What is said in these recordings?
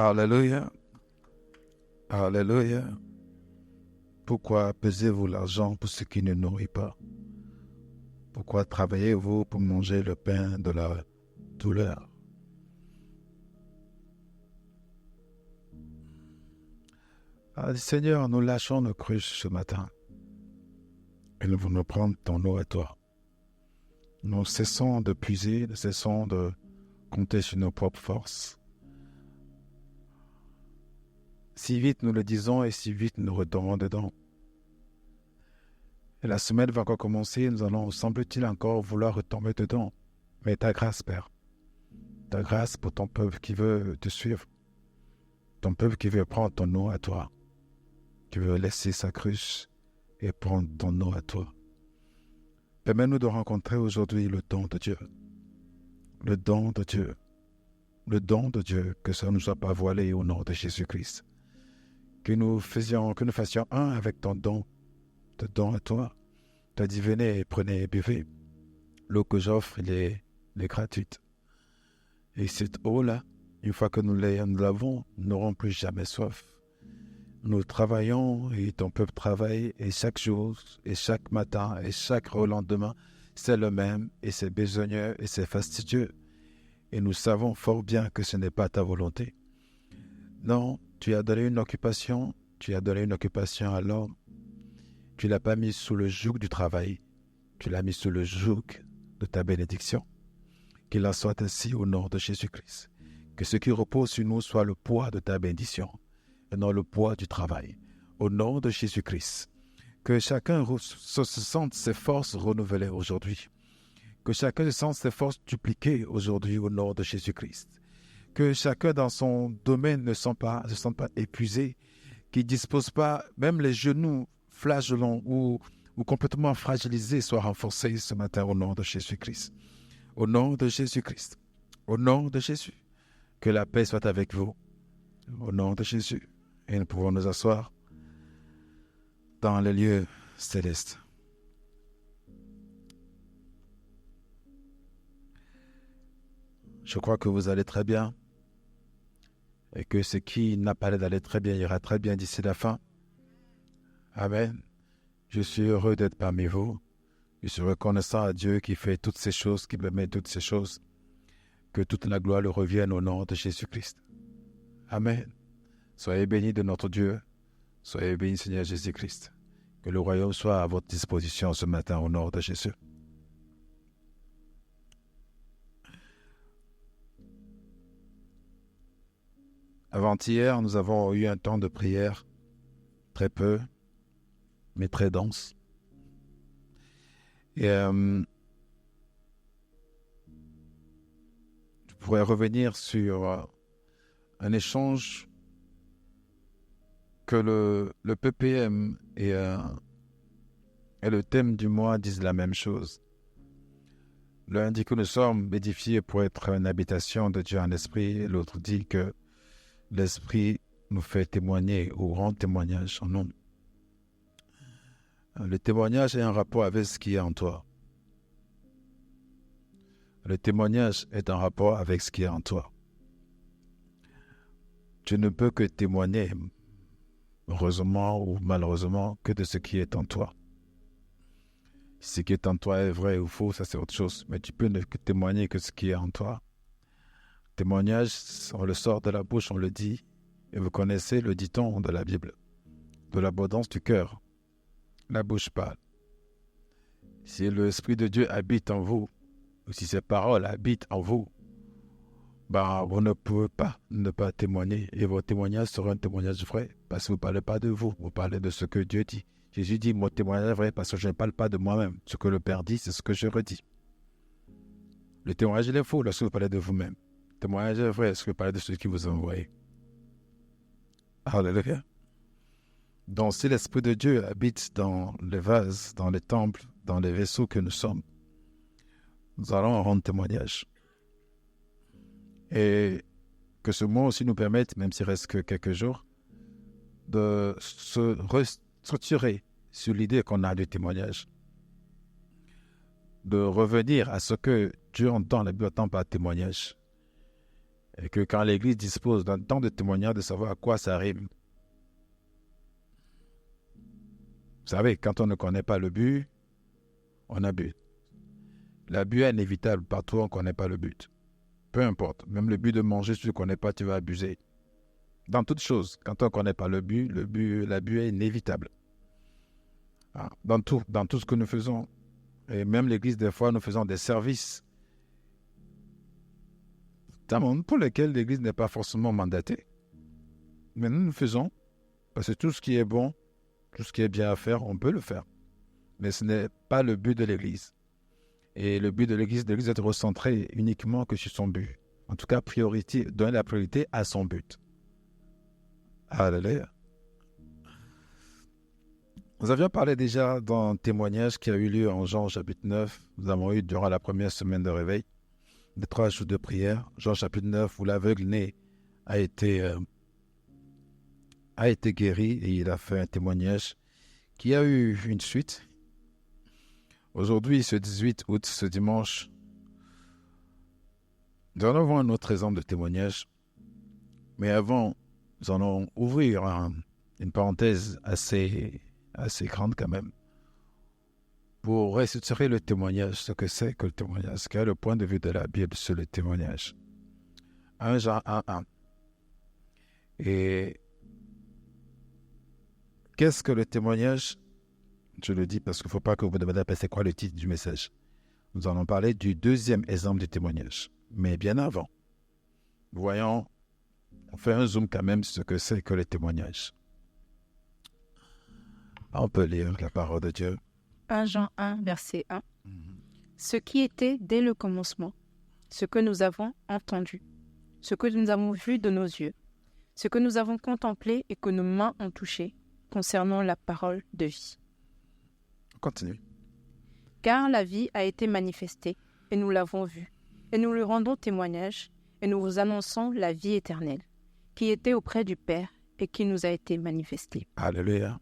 Alléluia. Alléluia. Pourquoi pesez-vous l'argent pour ce qui ne nourrit pas? Pourquoi travaillez-vous pour manger le pain de la douleur? Seigneur, nous lâchons nos cruches ce matin et nous voulons prendre ton eau à toi. Nous cessons de puiser, nous cessons de compter sur nos propres forces. Si vite nous le disons et si vite nous retournons dedans. Et la semaine va encore commencer, nous allons, semble-t-il, encore vouloir retomber dedans. Mais ta grâce, Père, ta grâce pour ton peuple qui veut te suivre, ton peuple qui veut prendre ton eau à toi, qui veut laisser sa cruche et prendre ton eau à toi. Permets-nous de rencontrer aujourd'hui le don de Dieu, le don de Dieu, le don de Dieu, que ça ne nous soit pas voilé au nom de Jésus-Christ. Que nous fassions un avec ton don à toi. Tu as dit, venez, prenez et buvez. L'eau que j'offre, elle est gratuite. Et cette eau-là, une fois que nous l'avons, nous n'aurons plus jamais soif. Nous travaillons et ton peuple travaille et chaque jour, et chaque matin, et chaque lendemain, c'est le même et c'est besogneux et c'est fastidieux. Et nous savons fort bien que ce n'est pas ta volonté. Non, tu as donné une occupation à l'homme. Tu ne l'as pas mis sous le joug du travail, tu l'as mis sous le joug de ta bénédiction. Qu'il en soit ainsi au nom de Jésus-Christ. Que ce qui repose sur nous soit le poids de ta bénédiction et non le poids du travail. Au nom de Jésus-Christ. Que chacun se sente ses forces renouvelées aujourd'hui. Que chacun se sente ses forces dupliquées aujourd'hui au nom de Jésus-Christ. Que chacun dans son domaine ne se sente pas épuisé, qu'il ne dispose pas, même les genoux flageolants ou complètement fragilisés soient renforcés ce matin au nom de Jésus-Christ. Au nom de Jésus-Christ. Au nom de Jésus. Que la paix soit avec vous. Au nom de Jésus. Et nous pouvons nous asseoir dans les lieux célestes. Je crois que vous allez très bien. Et que ce qui n'a pas l'air d'aller très bien ira très bien d'ici la fin. Amen. Je suis heureux d'être parmi vous. Je suis reconnaissant à Dieu qui fait toutes ces choses, qui permet toutes ces choses. Que toute la gloire lui revienne au nom de Jésus-Christ. Amen. Soyez bénis de notre Dieu. Soyez bénis, Seigneur Jésus-Christ. Que le royaume soit à votre disposition ce matin au nom de Jésus. Avant-hier, nous avons eu un temps de prière très peu, mais très dense. Et je pourrais revenir sur un échange que le PPM et le thème du mois disent la même chose. L'un dit que nous sommes édifiés pour être une habitation de Dieu en esprit, et l'autre dit que l'esprit nous fait témoigner ou rend témoignage en nous. Le témoignage est un rapport avec ce qui est en toi. Le témoignage est un rapport avec ce qui est en toi. Tu ne peux que témoigner, heureusement ou malheureusement, que de ce qui est en toi. Si ce qui est en toi est vrai ou faux, ça c'est autre chose. Mais tu peux ne que témoigner que ce qui est en toi. Témoignage, on le sort de la bouche, on le dit. Et vous connaissez le dicton de la Bible. De l'abondance du cœur, la bouche parle. Si l'Esprit de Dieu habite en vous, ou si ses paroles habitent en vous, vous ne pouvez pas ne pas témoigner. Et votre témoignage sera un témoignage vrai, parce que vous ne parlez pas de vous, vous parlez de ce que Dieu dit. Jésus dit, mon témoignage est vrai, parce que je ne parle pas de moi-même. Ce que le Père dit, c'est ce que je redis. Le témoignage, il est faux lorsque vous parlez de vous-même. Le témoignage est vrai lorsque vous parlez de ceux qui vous ont envoyé. Alléluia. Donc, si l'Esprit de Dieu habite dans les vases, dans les temples, dans les vaisseaux que nous sommes, nous allons en rendre témoignage. Et que ce mois aussi nous permette, même s'il reste que quelques jours, de se restructurer sur l'idée qu'on a du témoignage. De revenir à ce que Dieu entend, la Bible entend par témoignage. Et que quand l'Église dispose d'un temps de témoignage, de savoir à quoi ça rime. Vous savez, quand on ne connaît pas le but, on abuse. L'abus est inévitable partout où on ne connaît pas le but. Peu importe, même le but de manger, si tu ne connais pas, tu vas abuser. Dans toute chose, quand on ne connaît pas l'abus est inévitable. Dans tout ce que nous faisons. Et même l'Église, des fois, nous faisons des services pour lesquels l'Église n'est pas forcément mandatée. Mais nous faisons, parce que tout ce qui est bon, tout ce qui est bien à faire, on peut le faire. Mais ce n'est pas le but de l'Église. Et le but de l'Église est de recentrer uniquement que sur son but. En tout cas, donner la priorité à son but. Alléluia. Nous avions parlé déjà d'un témoignage qui a eu lieu en Jean chapitre 9. Nous avons eu durant la première semaine de réveil, des 3 jours de prière. Jean chapitre 9, où l'aveugle né a été guéri et il a fait un témoignage qui a eu une suite. Aujourd'hui, ce 18 août, ce dimanche, nous allons voir un autre exemple de témoignage. Mais avant, nous allons ouvrir une parenthèse assez grande quand même pour restituer le témoignage, ce que c'est que le témoignage, ce qu'est le point de vue de la Bible sur le témoignage. 1 Jean 1:1. Et qu'est-ce que le témoignage? Je le dis parce qu'il ne faut pas que vous me demandiez c'est quoi le titre du message. Nous allons parler du deuxième exemple du témoignage. Mais bien avant, voyons, on fait un zoom quand même sur ce que c'est que le témoignage. On peut lire la parole de Dieu. 1 Jean 1, verset 1. Ce qui était dès le commencement, ce que nous avons entendu, ce que nous avons vu de nos yeux, ce que nous avons contemplé et que nos mains ont touché concernant la parole de vie. Continue. Car la vie a été manifestée, et nous l'avons vue, et nous lui rendons témoignage, et nous vous annonçons la vie éternelle, qui était auprès du Père et qui nous a été manifestée. Alléluia.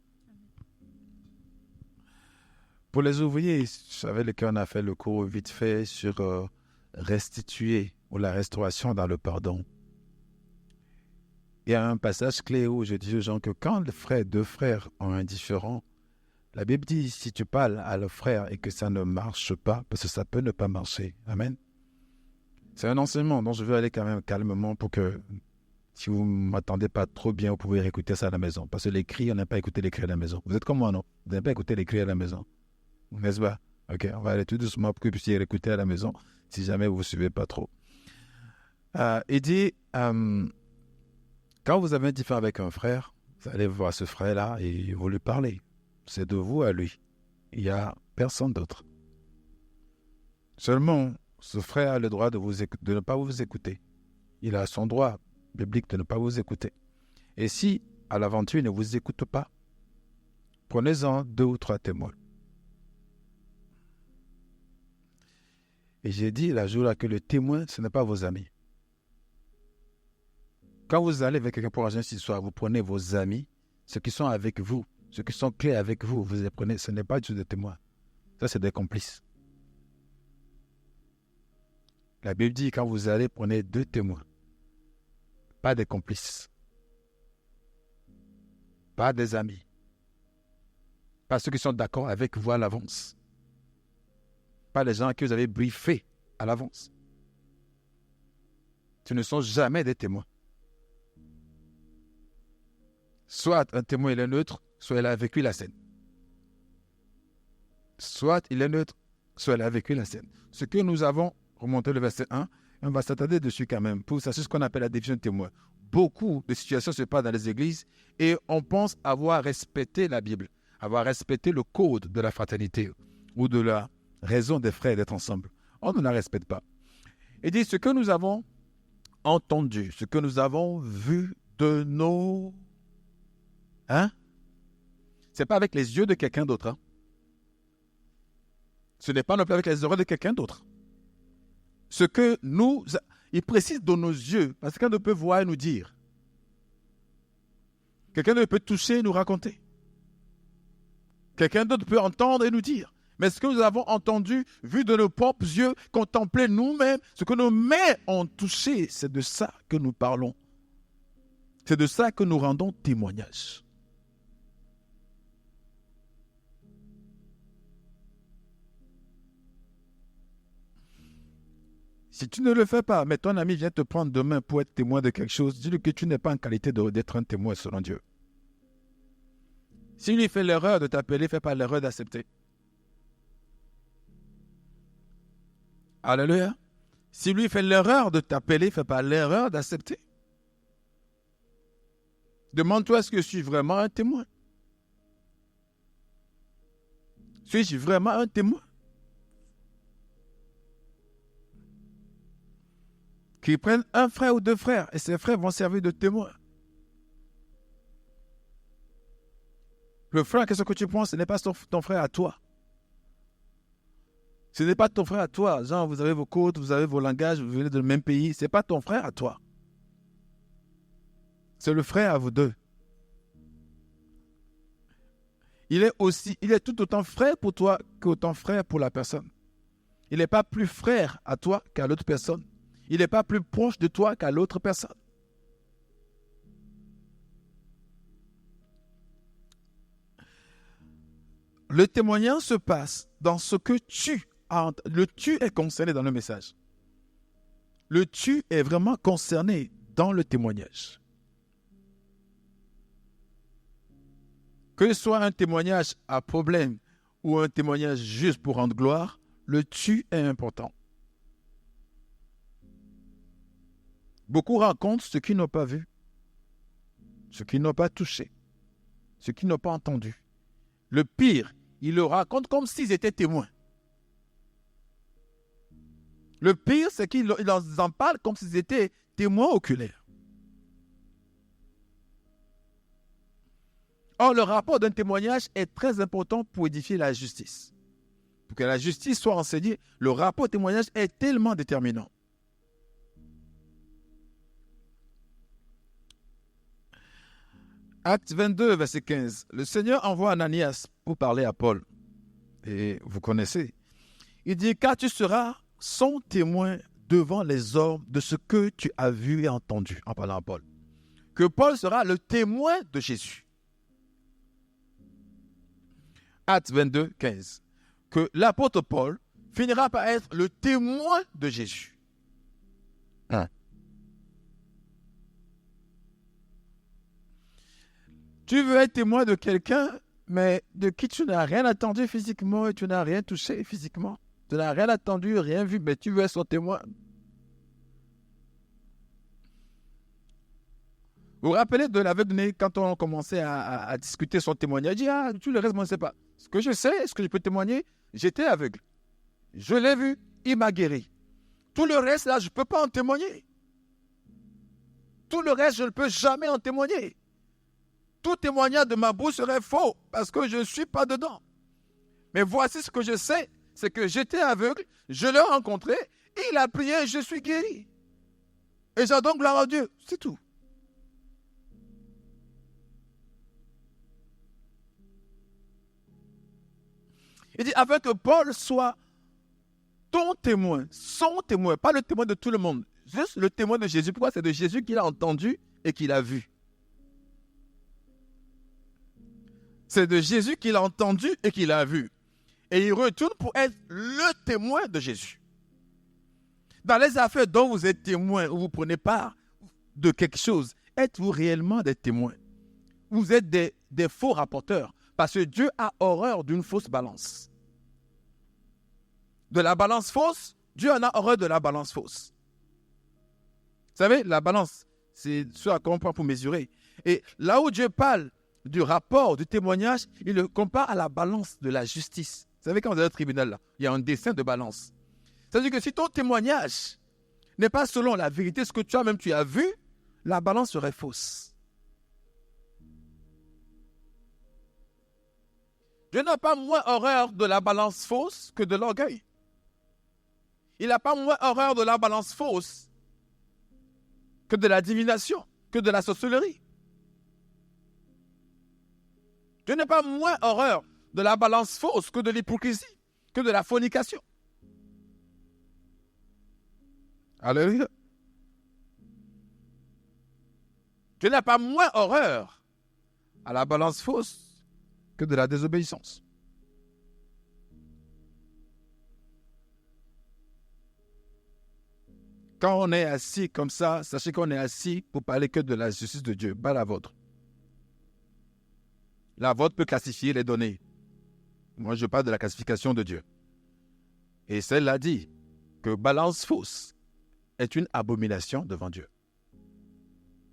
Pour les ouvriers, vous savez qu'on a fait le cours vite fait sur restituer ou la restauration dans le pardon. Il y a un passage clé où je dis aux gens que quand deux frères ont un différend, la Bible dit, si tu parles à le frère et que ça ne marche pas, parce que ça peut ne pas marcher. Amen. C'est un enseignement dont je veux aller quand même calmement pour que, si vous ne m'attendez pas trop bien, vous pouvez réécouter ça à la maison. Parce que les cris, on n'a pas écouté les cris à la maison. Vous êtes comme moi, non? Vous n'avez pas écouté les cris à la maison. N'est-ce pas? Ok, on va aller tout doucement pour que vous puissiez réécouter à la maison, si jamais vous ne suivez pas trop. Il dit, quand vous avez un différend avec un frère, vous allez voir ce frère-là et vous lui parlez. C'est de vous à lui. Il n'y a personne d'autre. Seulement, ce frère a le droit de ne pas vous écouter. Il a son droit biblique de ne pas vous écouter. Et si, à l'aventure, il ne vous écoute pas, prenez-en 2 ou 3 témoins. Et j'ai dit la jour là que le témoin, ce n'est pas vos amis. Quand vous allez avec quelqu'un pour agir cette histoire, vous prenez vos amis, ceux qui sont avec vous, ceux qui sont clés avec vous, vous les prenez. Ce n'est pas du tout des témoins. Ça, c'est des complices. La Bible dit, quand vous allez, prenez 2 témoins. Pas des complices. Pas des amis. Pas ceux qui sont d'accord avec vous à l'avance. Pas les gens que vous avez briefés à l'avance. Ce ne sont jamais des témoins. Soit un témoin il est neutre, soit il a vécu la scène. Soit il est neutre, soit il a vécu la scène. Ce que nous avons remonté le verset 1, on va s'attarder dessus quand même, pour ça, c'est ce qu'on appelle la division de témoins. Beaucoup de situations se passent dans les églises et on pense avoir respecté la Bible, avoir respecté le code de la fraternité ou de la raison des frères d'être ensemble. On ne la respecte pas. Il dit ce que nous avons entendu, ce que nous avons vu de nos... Ce n'est pas avec les yeux de quelqu'un d'autre. Ce n'est pas non plus avec les oreilles de quelqu'un d'autre. Ce que nous... Il précise de nos yeux, parce que quelqu'un peut voir et nous dire. Quelqu'un d'autre peut toucher et nous raconter. Quelqu'un d'autre peut entendre et nous dire. mais ce que nous avons entendu, vu de nos propres yeux, contemplé nous-mêmes, ce que nos mains ont touché, c'est de ça que nous parlons. C'est de ça que nous rendons témoignage. Si tu ne le fais pas, mais ton ami vient te prendre demain pour être témoin de quelque chose, dis-lui que tu n'es pas en qualité d'être un témoin selon Dieu. S'il lui fait l'erreur de t'appeler, fais pas l'erreur d'accepter. Alléluia. Si lui fait l'erreur de t'appeler, fais pas l'erreur d'accepter. Demande-toi, est-ce que je suis vraiment un témoin? Suis-je vraiment un témoin? Qu'ils prennent un frère ou deux frères, et ces frères vont servir de témoins. Le frère, qu'est-ce que tu penses? Ce n'est pas ton frère à toi. Ce n'est pas ton frère à toi. Genre, vous avez vos côtes, vous avez vos langages, vous venez du même pays. Ce n'est pas ton frère à toi. C'est le frère à vous deux. Il est tout autant frère pour toi qu'autant frère pour la personne. Il n'est pas plus frère à toi qu'à l'autre personne. Il n'est pas plus proche de toi qu'à l'autre personne. Le témoignage se passe dans ce que tu as. Le tu est concerné dans le message. Le tu est vraiment concerné dans le témoignage. Que ce soit un témoignage à problème ou un témoignage juste pour rendre gloire, le tu est important. Beaucoup racontent ce qu'ils n'ont pas vu, ce qu'ils n'ont pas touché, ce qu'ils n'ont pas entendu. Le pire, ils le racontent comme s'ils étaient témoins. Le pire, c'est qu'ils en parlent comme s'ils étaient témoins oculaires. Or, le rapport d'un témoignage est très important pour édifier la justice. Pour que la justice soit enseignée, le rapport au témoignage est tellement déterminant. Acte 22, verset 15. Le Seigneur envoie Ananias pour parler à Paul. Et vous connaissez. Il dit, car tu seras son témoin devant les hommes de ce que tu as vu et entendu, en parlant à Paul. Que Paul sera le témoin de Jésus. Acte 22, 15. Que l'apôtre Paul finira par être le témoin de Jésus. Tu veux être témoin de quelqu'un, mais de qui tu n'as rien entendu physiquement et tu n'as rien touché physiquement. Tu n'as rien entendu, rien vu, mais tu veux être son témoin. Vous vous rappelez de l'aveugle quand on commençait à discuter son témoignage? Il dit, tout le reste, moi, je ne sais pas. Ce que je sais, ce que je peux témoigner, j'étais aveugle. Je l'ai vu, il m'a guéri. Tout le reste, là, je ne peux pas en témoigner. Tout le reste, je ne peux jamais en témoigner. Tout témoignage de ma bouche serait faux parce que je ne suis pas dedans. Mais voici ce que je sais, c'est que j'étais aveugle, je l'ai rencontré, il a prié, je suis guéri. Et j'en donne gloire à Dieu, c'est tout. Il dit, afin que Paul soit ton témoin, son témoin, pas le témoin de tout le monde, juste le témoin de Jésus. Pourquoi? C'est de Jésus qu'il a entendu et qu'il a vu. C'est de Jésus qu'il a entendu et qu'il a vu. Et il retourne pour être le témoin de Jésus. Dans les affaires dont vous êtes témoin, où vous prenez part de quelque chose, êtes-vous réellement des témoins? Vous êtes des faux rapporteurs. Parce que Dieu a horreur d'une fausse balance. De la balance fausse, Dieu en a horreur de la balance fausse. Vous savez, la balance, c'est ce à quoi on prend pour mesurer. Et là où Dieu parle du rapport, du témoignage, il le compare à la balance de la justice. Vous savez, quand vous êtes au tribunal, là, il y a un dessin de balance. C'est-à-dire que si ton témoignage n'est pas selon la vérité, ce que toi-même tu as vu, la balance serait fausse. Dieu n'a pas moins horreur de la balance fausse que de l'orgueil. Il n'a pas moins horreur de la balance fausse que de la divination, que de la sorcellerie. Dieu n'a pas moins horreur de la balance fausse que de l'hypocrisie. que de la fornication. Alléluia. Dieu n'a pas moins horreur à la balance fausse que de la désobéissance. Quand on est assis comme ça, sachez qu'on est assis pour parler que de la justice de Dieu, pas la vôtre. La vôtre peut classifier les données. Moi, je parle de la classification de Dieu. Et celle-là dit que balance fausse est une abomination devant Dieu.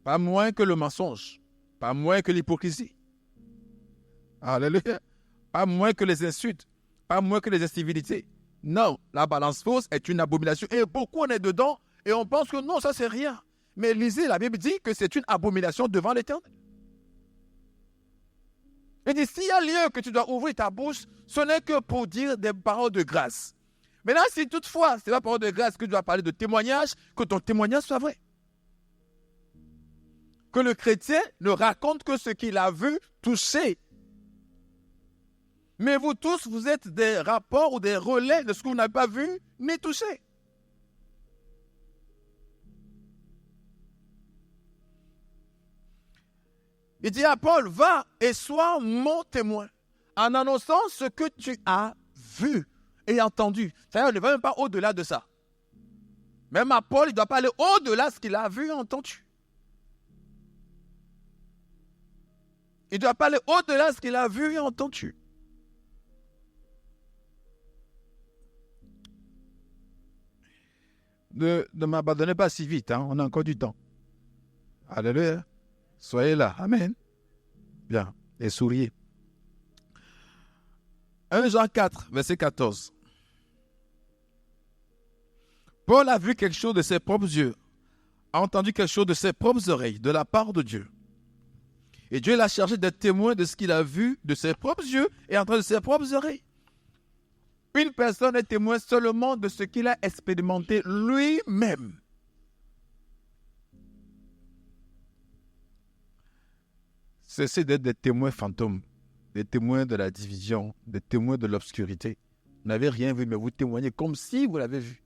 Pas moins que le mensonge, pas moins que l'hypocrisie. Alléluia. Pas moins que les insultes, pas moins que les incivilités. Non, la balance fausse est une abomination. Et beaucoup en est dedans et on pense que non, ça c'est rien. Mais lisez, la Bible dit que c'est une abomination devant l'Éternel. Il dit, s'il y a lieu que tu dois ouvrir ta bouche, ce n'est que pour dire des paroles de grâce. Maintenant, si toutefois, ce n'est pas parole de grâce que tu dois parler de témoignage, que ton témoignage soit vrai. Que le chrétien ne raconte que ce qu'il a vu, touché. Mais vous tous, vous êtes des rapports ou des relais de ce que vous n'avez pas vu ni touché. Il dit à Paul, va et sois mon témoin en annonçant ce que tu as vu et entendu. C'est-à-dire, il ne va même pas au-delà de ça. Même à Paul, il ne doit pas aller au-delà de ce qu'il a vu et entendu. Il ne doit pas aller au-delà de ce qu'il a vu et entendu. Ne m'abandonnez pas si vite, hein, on a encore du temps. Alléluia. Soyez là. Amen. Bien. Et souriez. 1 Jean 4, verset 14. Paul a vu quelque chose de ses propres yeux, a entendu quelque chose de ses propres oreilles, de la part de Dieu. Et Dieu l'a chargé d'être témoin de ce qu'il a vu de ses propres yeux et entendu de ses propres oreilles. Une personne est témoin seulement de ce qu'il a expérimenté lui-même. Cessez d'être des témoins fantômes, des témoins de la division, des témoins de l'obscurité. Vous n'avez rien vu, mais vous témoignez comme si vous l'avez vu.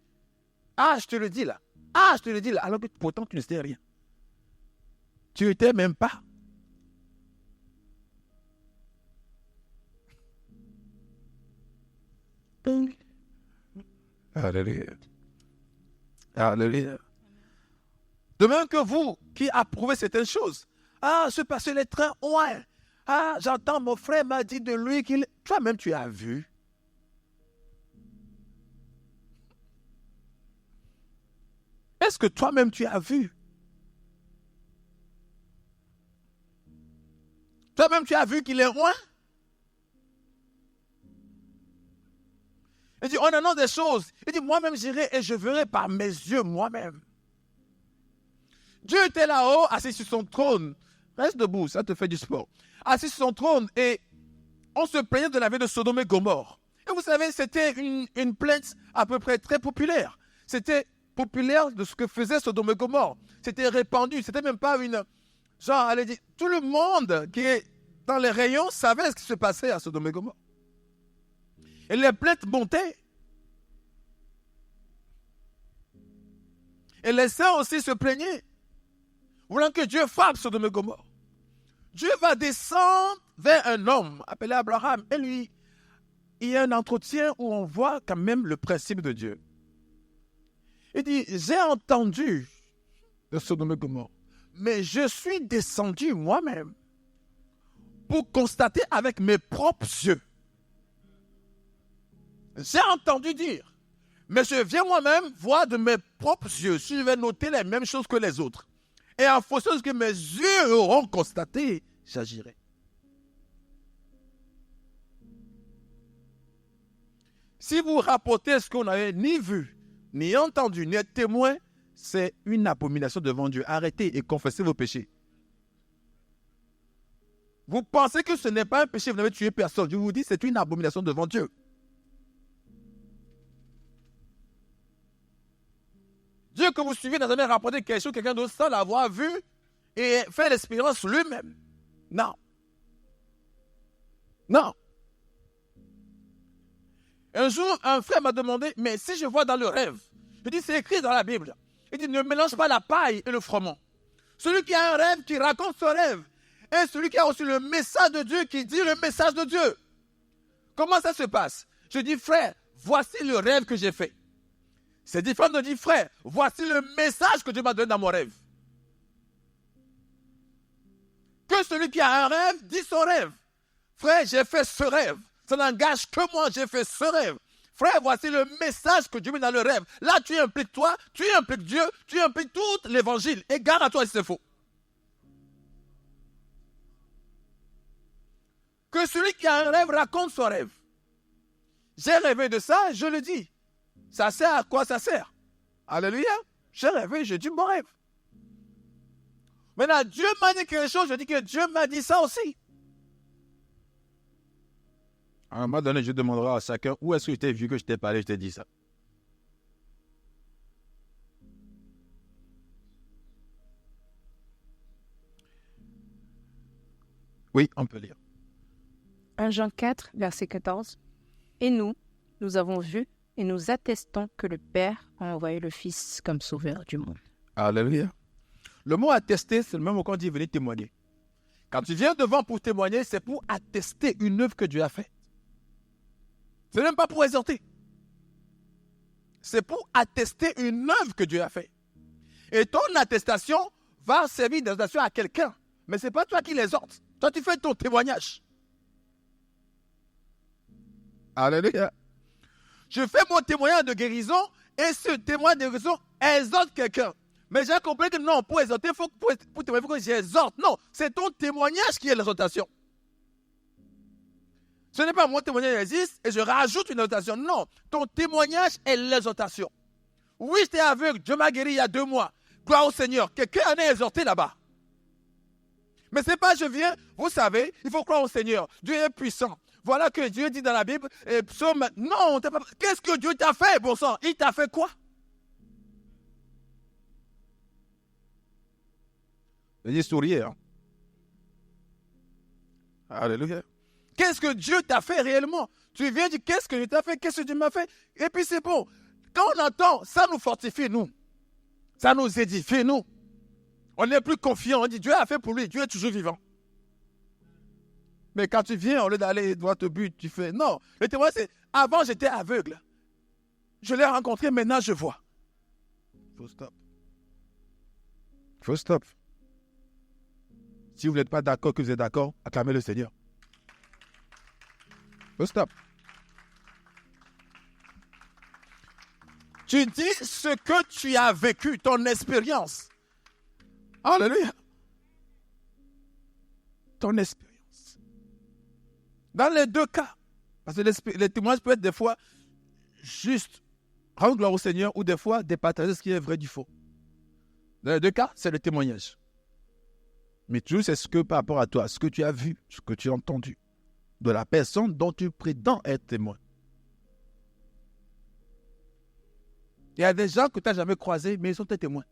Ah, je te le dis là. Ah, je te le dis là. Alors que pourtant, tu ne sais rien. Tu n'étais même pas. Alléluia. Alléluia. De même que vous, qui approuvez certaines choses. Ah, se passer les trains, ouais. Ah, j'entends mon frère m'a dit de lui qu'il... Toi-même, tu as vu. Est-ce que toi-même, tu as vu? Toi-même, tu as vu qu'il est loin? Il dit, on annonce des choses. Il dit, moi-même, j'irai et je verrai par mes yeux moi-même. Dieu était là-haut, assis sur son trône. Reste debout, ça te fait du sport. Assis sur son trône et on se plaignait de la vie de Sodome et Gomorrhe. Et vous savez, c'était une plainte à peu près très populaire. C'était populaire de ce que faisait Sodome et Gomorrhe. C'était répandu, c'était même pas une... Genre, allez dire, tout le monde qui est dans les rayons savait ce qui se passait à Sodome et Gomorrhe. Et les plaintes montaient. Et les saints aussi se plaignaient, voulant que Dieu frappe Sodome et Gomorrhe. Dieu va descendre vers un homme appelé Abraham. Et lui, il y a un entretien où on voit quand même le principe de Dieu. Il dit, j'ai entendu de Sodome et Gomorrhe, mais je suis descendu moi-même pour constater avec mes propres yeux. J'ai entendu dire, mais je viens moi-même voir de mes propres yeux si je vais noter les mêmes choses que les autres. Et en fonction de ce que mes yeux auront constaté, j'agirai. Si vous rapportez ce qu'on n'avait ni vu, ni entendu, ni être témoin, c'est une abomination devant Dieu. Arrêtez et confessez vos péchés. Vous pensez que ce n'est pas un péché, vous n'avez tué personne. Je vous dis, c'est une abomination devant Dieu. Dieu que vous suivez n'a jamais rapporté quelque chose, quelqu'un d'autre sans l'avoir vu et fait l'expérience lui-même. Non. Non. Un jour, un frère m'a demandé, mais si je vois dans le rêve, je dis, c'est écrit dans la Bible. Il dit, ne mélange pas la paille et le froment. Celui qui a un rêve, qui raconte son rêve, et celui qui a reçu le message de Dieu, qui dit le message de Dieu. Comment ça se passe? Je dis, frère, voici le rêve que j'ai fait. C'est différent de dire, frère, voici le message que Dieu m'a donné dans mon rêve. Que celui qui a un rêve dit son rêve. Frère, j'ai fait ce rêve. Ça n'engage que moi, j'ai fait ce rêve. Frère, voici le message que Dieu met dans le rêve. Là, tu impliques toi, tu impliques Dieu, tu impliques tout l'évangile. Et garde à toi si c'est faux. Que celui qui a un rêve raconte son rêve. J'ai rêvé de ça, je le dis. Ça sert à quoi ça sert? Alléluia. J'ai rêvé, j'ai dit mon rêve. Maintenant, Dieu m'a dit quelque chose, je dis que Dieu m'a dit ça aussi. À un moment donné, je demanderai à chacun où est-ce que je t'ai vu que je t'ai parlé, je t'ai dit ça. Oui, on peut lire. 1 Jean 4, verset 14. Et nous avons vu et nous attestons que le Père a envoyé le Fils comme sauveur du monde. Alléluia. Le mot attester, c'est le même mot qu'on dit venir témoigner. Quand tu viens devant pour témoigner, c'est pour attester une œuvre que Dieu a faite. Ce n'est même pas pour exhorter. C'est pour attester une œuvre que Dieu a faite. Et ton attestation va servir d'exhortation à quelqu'un. Mais ce n'est pas toi qui l'exhortes. Toi, tu fais ton témoignage. Alléluia. Je fais mon témoignage de guérison et ce témoignage de guérison exhorte quelqu'un. Mais j'ai compris que non, pour exhorter, pour témoigner, il faut que j'exhorte. Non, c'est ton témoignage qui est l'exhortation. Ce n'est pas mon témoignage qui existe et je rajoute une exhortation. Non, ton témoignage est l'exhortation. Oui, j'étais aveugle, Dieu m'a guéri il y a 2 mois. Gloire au Seigneur. Quelqu'un en est exhorté là-bas. Mais ce n'est pas je viens, vous savez, il faut croire au Seigneur. Dieu est puissant. Voilà que Dieu dit dans la Bible, psaume, non, qu'est-ce que Dieu t'a fait, bon sang? Il t'a fait quoi? Venez sourire. Alléluia. Qu'est-ce que Dieu t'a fait réellement? Tu viens dire qu'est-ce que Dieu t'a fait, qu'est-ce que Dieu m'a fait? Et puis c'est bon. Quand on entend, ça nous fortifie, nous. Ça nous édifie, nous. On est plus confiant. On dit Dieu a fait pour lui, Dieu est toujours vivant. Mais quand tu viens, au lieu d'aller droit au but, tu fais non. Le témoin, c'est avant j'étais aveugle. Je l'ai rencontré, maintenant je vois. Faut stop. Faut stop. Si vous n'êtes pas d'accord, que vous êtes d'accord, acclamez le Seigneur. Faut stop. Tu dis ce que tu as vécu, ton expérience. Alléluia. Ton expérience. Dans les 2 cas, parce que les témoignages peuvent être des fois juste rendre gloire au Seigneur ou des fois départager ce qui est vrai du faux. Dans les 2 cas, c'est le témoignage. Mais toujours, c'est ce que par rapport à toi, ce que tu as vu, ce que tu as entendu, de la personne dont tu prétends être témoin. Il y a des gens que tu n'as jamais croisés, mais ils sont tes témoins.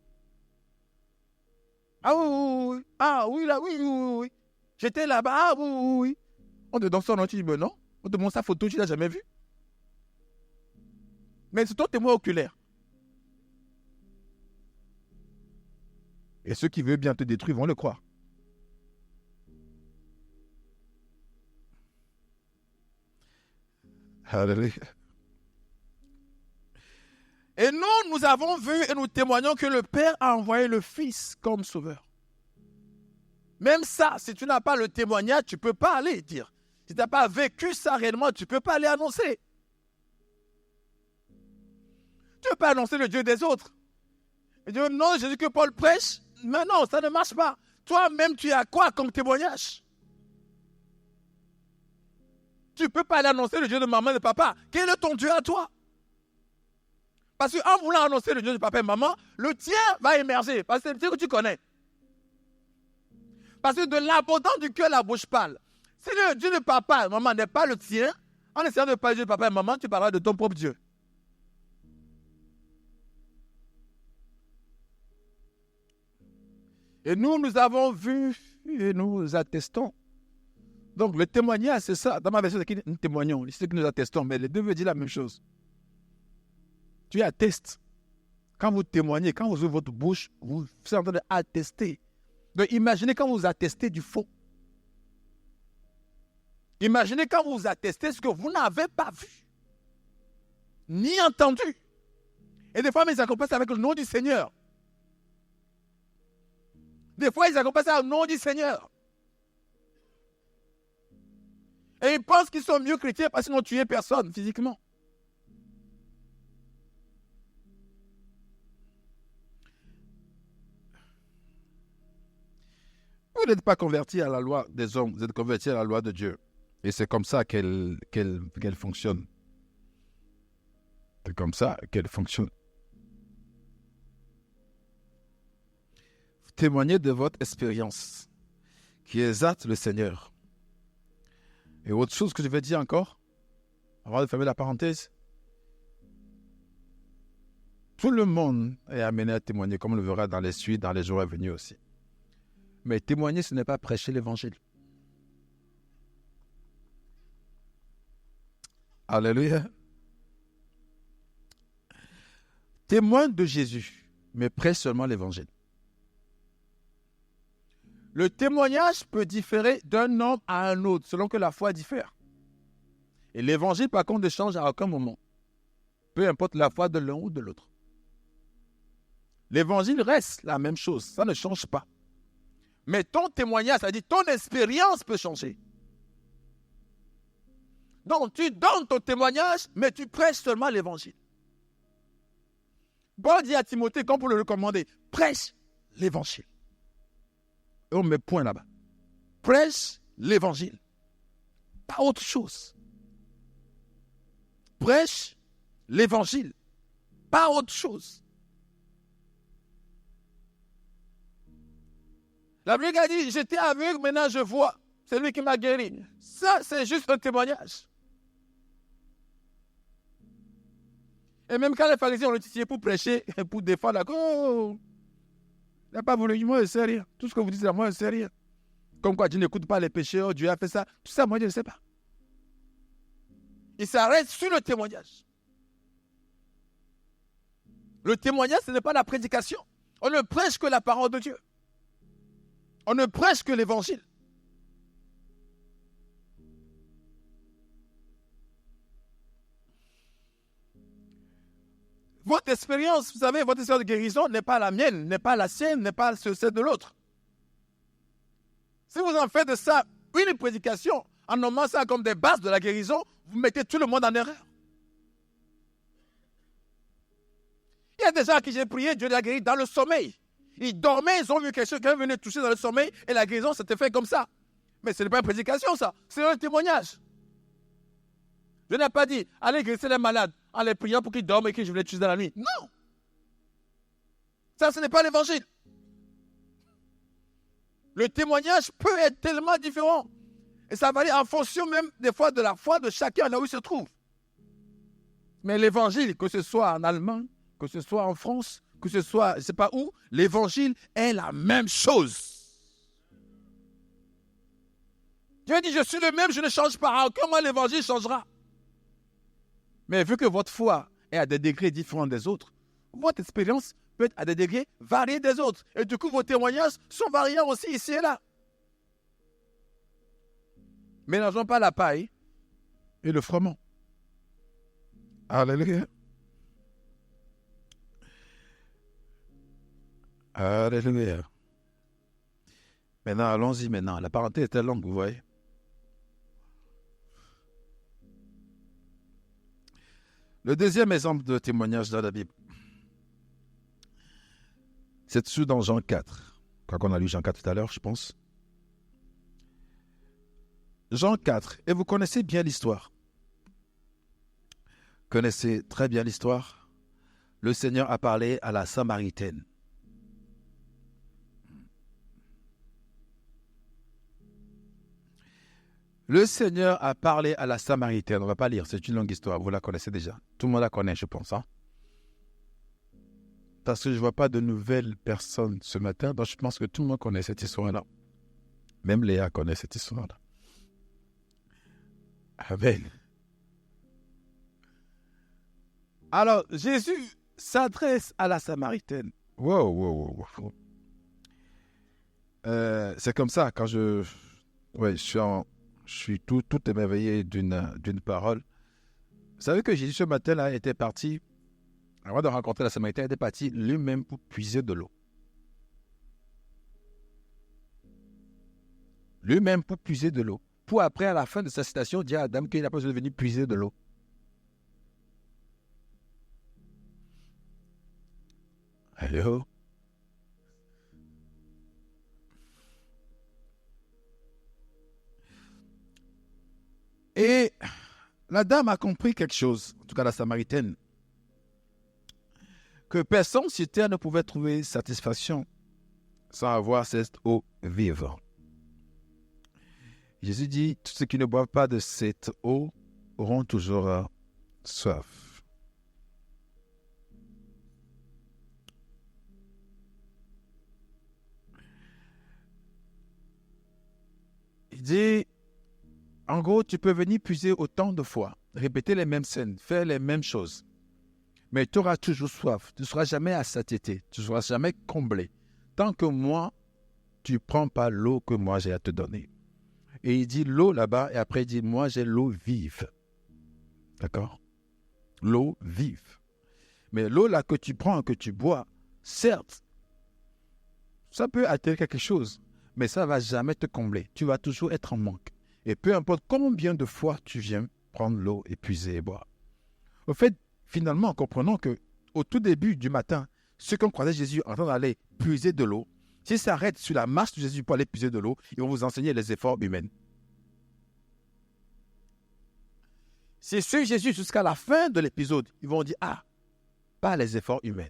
Ah oui, oui, oui. Ah oui, là, oui, oui, oui, oui. J'étais là-bas, ah oui, oui, oui. On te donne son nom, tu dis, mais non. On te montre sa photo, tu ne l'as jamais vue. Mais c'est ton témoin oculaire. Et ceux qui veulent bien te détruire vont le croire. Alléluia. Et nous avons vu et nous témoignons que le Père a envoyé le Fils comme sauveur. Même ça, si tu n'as pas le témoignage, tu ne peux pas aller dire. Si tu n'as pas vécu ça réellement, tu ne peux pas aller annoncer. Tu ne peux pas annoncer le Dieu des autres. Et dire non, Jésus que Paul prêche. Mais non, ça ne marche pas. Toi-même, tu as quoi comme témoignage? Tu ne peux pas aller annoncer le Dieu de maman et de papa. Quel est ton Dieu à toi? Parce qu'en voulant annoncer le Dieu de papa et maman, le tien va émerger. Parce que c'est le Dieu que tu connais. Parce que de l'abondance du cœur, la bouche parle. Si le Dieu de papa et maman n'est pas le tien, en essayant de parler du Dieu de papa et maman, tu parleras de ton propre Dieu. Et nous avons vu et nous attestons Donc, le témoignage, c'est ça. Dans ma version, c'est que nous témoignons. C'est ce que nous attestons. Mais les deux veulent dire la même chose. Tu attestes. Quand vous témoignez, quand vous ouvrez votre bouche, vous êtes en train d'attester. Donc, imaginez quand vous attestez du faux. Imaginez quand vous attestez ce que vous n'avez pas vu, ni entendu. Et des fois, ils accompagnent ça avec le nom du Seigneur. Des fois, ils accompagnent ça au nom du Seigneur. Et ils pensent qu'ils sont mieux chrétiens parce qu'ils n'ont tué personne physiquement. Vous n'êtes pas convertis à la loi des hommes, vous êtes convertis à la loi de Dieu. Et c'est comme ça qu'elle fonctionne. C'est comme ça qu'elle fonctionne. Témoignez de votre expérience qui exalte le Seigneur. Et autre chose que je vais dire encore, avant de fermer la parenthèse, tout le monde est amené à témoigner, comme on le verra dans les suites, dans les jours à venir aussi. Mais témoigner, ce n'est pas prêcher l'évangile. Alléluia. Témoigne de Jésus, mais prêche seulement l'évangile. Le témoignage peut différer d'un homme à un autre, selon que la foi diffère. Et l'évangile, par contre, ne change à aucun moment. Peu importe la foi de l'un ou de l'autre. L'évangile reste la même chose, ça ne change pas. Mais ton témoignage, c'est-à-dire ton expérience peut changer. Donc, tu donnes ton témoignage, mais tu prêches seulement l'évangile. Paul dit à Timothée, comme pour le recommander, prêche l'évangile. Et on met point là-bas. Prêche l'évangile. Pas autre chose. Prêche l'évangile. Pas autre chose. La Bible a dit, j'étais aveugle, maintenant je vois. C'est lui qui m'a guéri. Ça, c'est juste un témoignage. Et même quand les pharisiens ont utilisé pour prêcher, pour défendre la cause, oh, il n'a pas voulu, moi je sais rien. Tout ce que vous dites, moi je sais rien. Comme quoi, Dieu n'écoute pas les pécheurs, Dieu a fait ça. Tout ça, moi je ne sais pas. Il s'arrête sur le témoignage. Le témoignage, ce n'est pas la prédication. On ne prêche que la parole de Dieu. On ne prêche que l'évangile. Votre expérience, vous savez, votre expérience de guérison n'est pas la mienne, n'est pas la sienne, n'est pas celle de l'autre. Si vous en faites de ça une prédication, en nommant ça comme des bases de la guérison, vous mettez tout le monde en erreur. Il y a des gens à qui j'ai prié, Dieu les a guéris dans le sommeil. Ils dormaient, ils ont vu quelque chose, quelqu'un venait toucher dans le sommeil et la guérison s'était fait comme ça. Mais ce n'est pas une prédication, ça. C'est un témoignage. Je n'ai pas dit, allez guérir les malades en les priant pour qu'ils dorment et que je vais les tuer dans la nuit. Non. Ça, ce n'est pas l'évangile. Le témoignage peut être tellement différent. Et ça varie en fonction même des fois de la foi de chacun là où il se trouve. Mais l'évangile, que ce soit en Allemagne, que ce soit en France, que ce soit, je ne sais pas où, l'évangile est la même chose. Dieu dit, je suis le même, je ne change pas. Comment l'évangile changera? Mais vu que votre foi est à des degrés différents des autres, votre expérience peut être à des degrés variés des autres. Et du coup, vos témoignages sont variants aussi ici et là. Mélangeons pas la paille et le froment. Alléluia. Alléluia. Maintenant, allons-y maintenant. La parenthèse était longue, vous voyez. Le deuxième exemple de témoignage dans la Bible, c'est tout dans Jean 4. Quand on a lu Jean 4 tout à l'heure, je pense. Jean 4, et vous connaissez bien l'histoire. Connaissez très bien l'histoire. Le Seigneur a parlé à la Samaritaine. Le Seigneur a parlé à la Samaritaine. On ne va pas lire, c'est une longue histoire. Vous la connaissez déjà. Tout le monde la connaît, je pense. Hein? Parce que je ne vois pas de nouvelles personnes ce matin. Donc je pense que tout le monde connaît cette histoire-là. Même Léa connaît cette histoire-là. Amen. Alors, Jésus s'adresse à la Samaritaine. Wow. C'est comme ça, quand je suis tout émerveillé d'une parole. Vous savez que Jésus, ce matin-là, était parti, avant de rencontrer la Samaritaine, il était parti lui-même pour puiser de l'eau. Lui-même pour puiser de l'eau. Pour après, à la fin de sa citation, dire à Adam qu'il n'a pas besoin de venir puiser de l'eau. Allô? Et la dame a compris quelque chose, en tout cas la Samaritaine, que personne sur terre ne pouvait trouver satisfaction sans avoir cette eau vive. Jésus dit, tous ceux qui ne boivent pas de cette eau auront toujours soif. Il dit, en gros, tu peux venir puiser autant de fois, répéter les mêmes scènes, faire les mêmes choses. Mais tu auras toujours soif. Tu ne seras jamais à satiété. Tu ne seras jamais comblé. Tant que moi, tu ne prends pas l'eau que moi j'ai à te donner. Et il dit l'eau là-bas, et après il dit, moi j'ai l'eau vive. D'accord? L'eau vive. Mais l'eau là que tu prends, que tu bois, certes, ça peut attirer quelque chose, mais ça ne va jamais te combler. Tu vas toujours être en manque. Et peu importe combien de fois tu viens prendre l'eau et puiser et boire. Au fait, finalement, comprenons que au tout début du matin, ceux qui ont croisé Jésus en train d'aller puiser de l'eau, s'ils s'arrêtent sur la marche de Jésus pour aller puiser de l'eau, ils vont vous enseigner les efforts humains. S'ils suivent Jésus jusqu'à la fin de l'épisode, ils vont dire, ah, pas les efforts humains,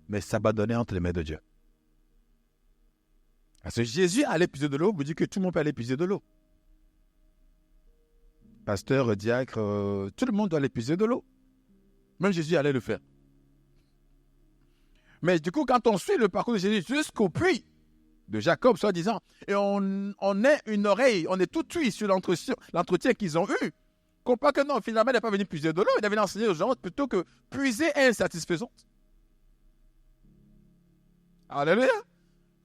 mais s'abandonner entre les mains de Dieu. Parce que Jésus allait puiser de l'eau, vous dit que tout le monde peut aller puiser de l'eau. Pasteur, diacre, tout le monde doit aller puiser de l'eau. Même Jésus allait le faire. Mais du coup, quand on suit le parcours de Jésus jusqu'au puits de Jacob, soi-disant, et on est une oreille, on est tout oui sur l'entretien qu'ils ont eu, qu'on croit que non, finalement, il n'est pas venu puiser de l'eau, il est venu enseigner aux gens plutôt que puiser insatisfaisante. Alléluia.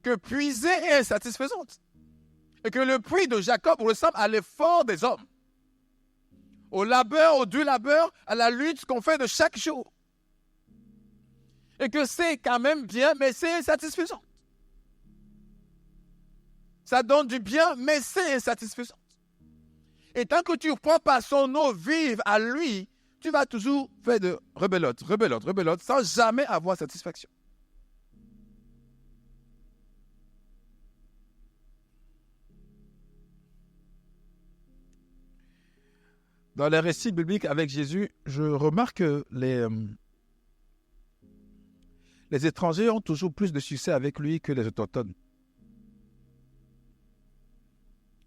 Que puiser est insatisfaisante. Et que le puits de Jacob ressemble à l'effort des hommes. Au labeur, au dur labeur, à la lutte qu'on fait de chaque jour. Et que c'est quand même bien, mais c'est insatisfaisant. Ça donne du bien, mais c'est insatisfaisant. Et tant que tu ne prends pas son eau vive à lui, tu vas toujours faire de rebelote, sans jamais avoir satisfaction. Dans les récits bibliques avec Jésus, je remarque que les étrangers ont toujours plus de succès avec lui que les autochtones.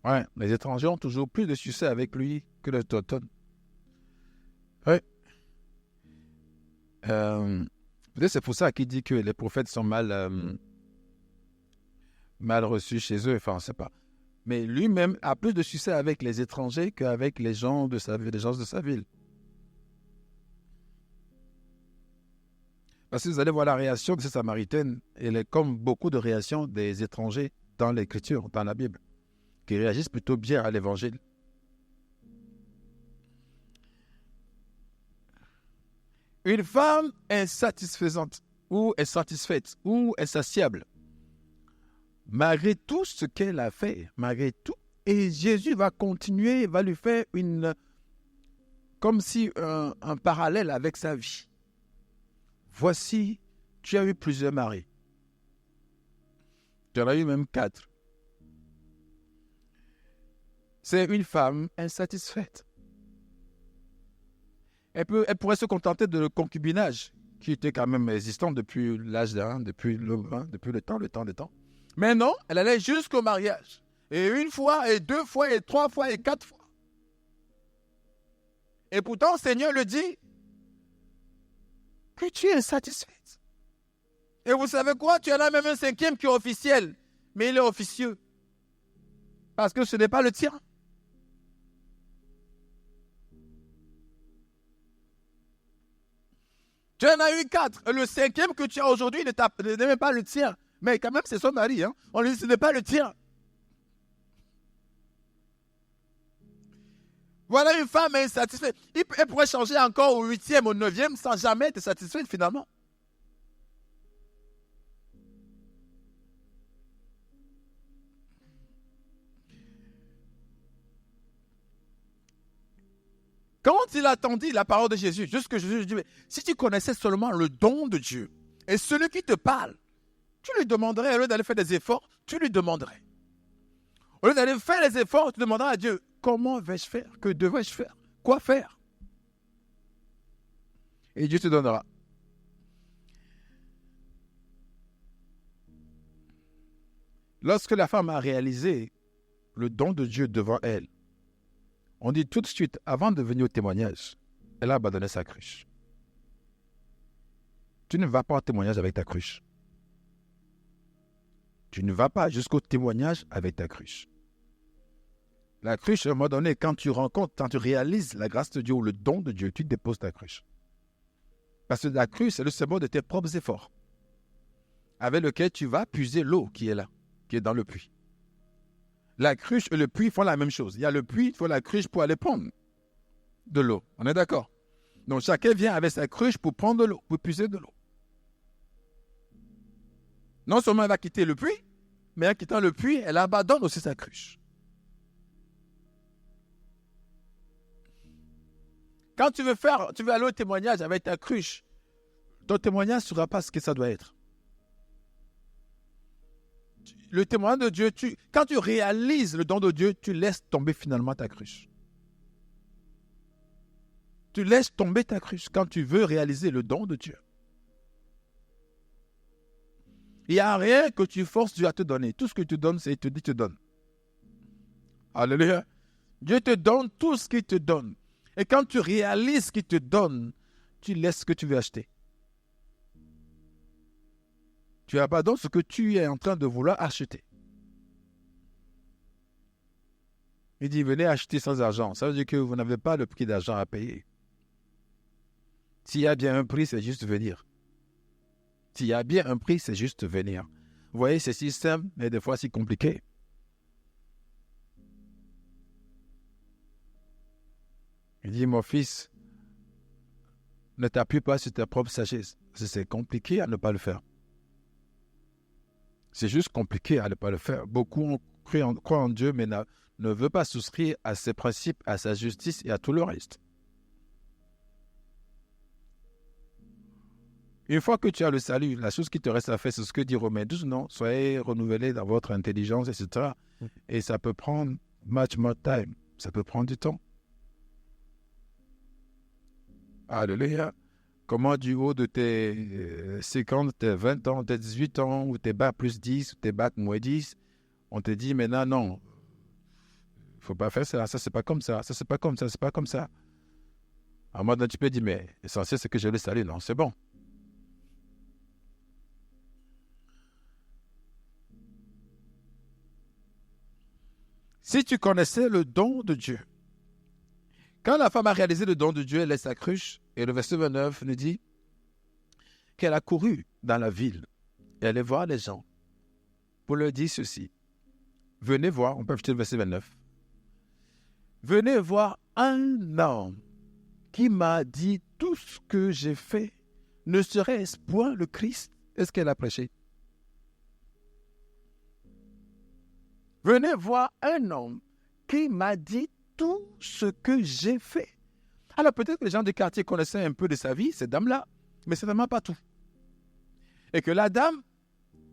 Ouais, les étrangers ont toujours plus de succès avec lui que les autochtones. Oui. Peut-être c'est pour ça qu'il dit que les prophètes sont mal reçus chez eux, enfin, on ne sait pas. Mais lui-même a plus de succès avec les étrangers qu'avec les gens de sa ville. Parce que vous allez voir la réaction de ces Samaritaines, elle est comme beaucoup de réactions des étrangers dans l'Écriture, dans la Bible, qui réagissent plutôt bien à l'Évangile. Une femme insatisfaisante, ou insatisfaite, ou insatiable, malgré tout ce qu'elle a fait, malgré tout, et Jésus va continuer, va lui faire comme si un parallèle avec sa vie. Voici, tu as eu plusieurs maris. Tu en as eu même 4. C'est une femme insatisfaite. Elle pourrait se contenter de le concubinage, qui était quand même existant depuis l'âge d'un, depuis le temps. Mais non, elle allait jusqu'au mariage. Et 1 fois, et 2 fois, et 3 fois, et 4 fois. Et pourtant, le Seigneur le dit, que tu es insatisfaite. Et vous savez quoi? Tu en as même un 5e qui est officiel, mais il est officieux. Parce que ce n'est pas le tien. Tu en as eu 4. Et le 5e que tu as aujourd'hui n'est même pas le tien. Mais quand même, c'est son mari. Hein. On lui dit, ce n'est pas le tien. Voilà une femme insatisfaite. Elle pourrait changer encore au 8e, au 9e sans jamais être satisfaite finalement. Quand il attendit la parole de Jésus, jusque Jésus dit, mais si tu connaissais seulement le don de Dieu et celui qui te parle, tu lui demanderais, au lieu d'aller faire des efforts, tu lui demanderais. Au lieu d'aller faire les efforts, tu demanderas à Dieu, comment vais-je faire? Que devrais-je faire? Quoi faire? Et Dieu te donnera. Lorsque la femme a réalisé le don de Dieu devant elle, on dit tout de suite, avant de venir au témoignage, elle a abandonné sa cruche. Tu ne vas pas au témoignage avec ta cruche. Tu ne vas pas jusqu'au témoignage avec ta cruche. La cruche, à un moment donné, quand tu réalises la grâce de Dieu ou le don de Dieu, tu déposes ta cruche. Parce que la cruche, c'est le symbole de tes propres efforts, avec lequel tu vas puiser l'eau qui est là, qui est dans le puits. La cruche et le puits font la même chose. Il y a le puits, il faut la cruche pour aller prendre de l'eau. On est d'accord? Donc chacun vient avec sa cruche pour prendre de l'eau, pour puiser de l'eau. Non seulement elle va quitter le puits, mais en quittant le puits, elle abandonne aussi sa cruche. Quand tu veux aller au témoignage avec ta cruche, ton témoignage ne sera pas ce que ça doit être. Le témoignage de Dieu, quand tu réalises le don de Dieu, tu laisses tomber finalement ta cruche. Tu laisses tomber ta cruche quand tu veux réaliser le don de Dieu. Il n'y a rien que tu forces Dieu à te donner. Tout ce que tu donnes, c'est qu'il te donne. Alléluia. Dieu te donne tout ce qu'il te donne. Et quand tu réalises ce qu'il te donne, tu laisses ce que tu veux acheter. Tu abandonnes ce que tu es en train de vouloir acheter. Il dit, venez acheter sans argent. Ça veut dire que vous n'avez pas le prix d'argent à payer. S'il y a bien un prix, c'est juste venir. S'il y a bien un prix, c'est juste venir. Vous voyez, c'est si simple, mais des fois si compliqué. Il dit, mon fils, ne t'appuie pas sur ta propre sagesse. C'est compliqué à ne pas le faire. C'est juste compliqué à ne pas le faire. Beaucoup croient en Dieu, mais ne veulent pas souscrire à ses principes, à sa justice et à tout le reste. Une fois que tu as le salut, la chose qui te reste à faire, c'est ce que dit Romains 12, non? Soyez renouvelés dans votre intelligence, etc. Et ça peut prendre much more time. Ça peut prendre du temps. Alléluia. Comment du haut de tes 50, tes 20 ans, tes 18 ans, ou tes bacs plus 10, ou tes bacs moins 10, on te dit maintenant, non, il ne faut pas faire ça, ça c'est pas comme ça, ça c'est pas comme ça, c'est pas comme ça. À un moment donné, tu peux dire, mais l'essentiel c'est que j'ai le salut. Non, c'est bon. Si tu connaissais le don de Dieu, quand la femme a réalisé le don de Dieu, elle laisse sa cruche, et le verset 29 nous dit qu'elle a couru dans la ville et allait voir les gens pour leur dire ceci. Venez voir, on peut acheter le verset 29. Venez voir un homme qui m'a dit tout ce que j'ai fait. Ne serait-ce point le Christ? Est-ce qu'elle a prêché? Venez voir un homme qui m'a dit tout ce que j'ai fait. Alors peut-être que les gens du quartier connaissaient un peu de sa vie, cette dame-là, mais certainement pas tout. Et que la dame,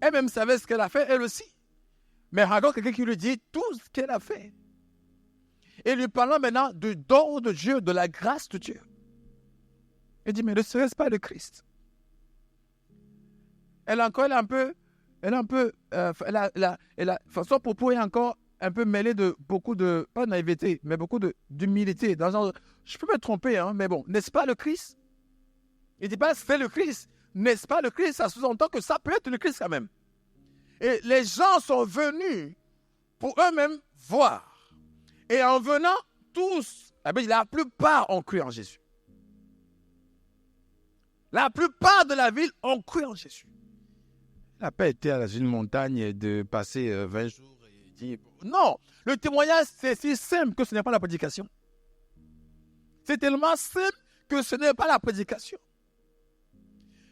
elle-même savait ce qu'elle a fait, elle aussi. Mais encore quelqu'un qui lui dit tout ce qu'elle a fait. Et lui parlant maintenant du don de Dieu, de la grâce de Dieu. Elle dit, mais ne serait-ce pas le Christ? Elle a son propos est encore un peu mêlé de beaucoup de, pas de naïveté, mais beaucoup d'humilité. Dans le genre, je peux me tromper, hein, mais bon, n'est-ce pas le Christ? Il ne dit pas, c'est le Christ. N'est-ce pas le Christ? Ça sous-entend que ça peut être le Christ quand même. Et les gens sont venus pour eux-mêmes voir. Et en venant, tous, la plupart ont cru en Jésus. La plupart de la ville ont cru en Jésus. Il n'a pas été à une montagne et de passer 20 jours et dire... Non, le témoignage, c'est si simple que ce n'est pas la prédication. C'est tellement simple que ce n'est pas la prédication.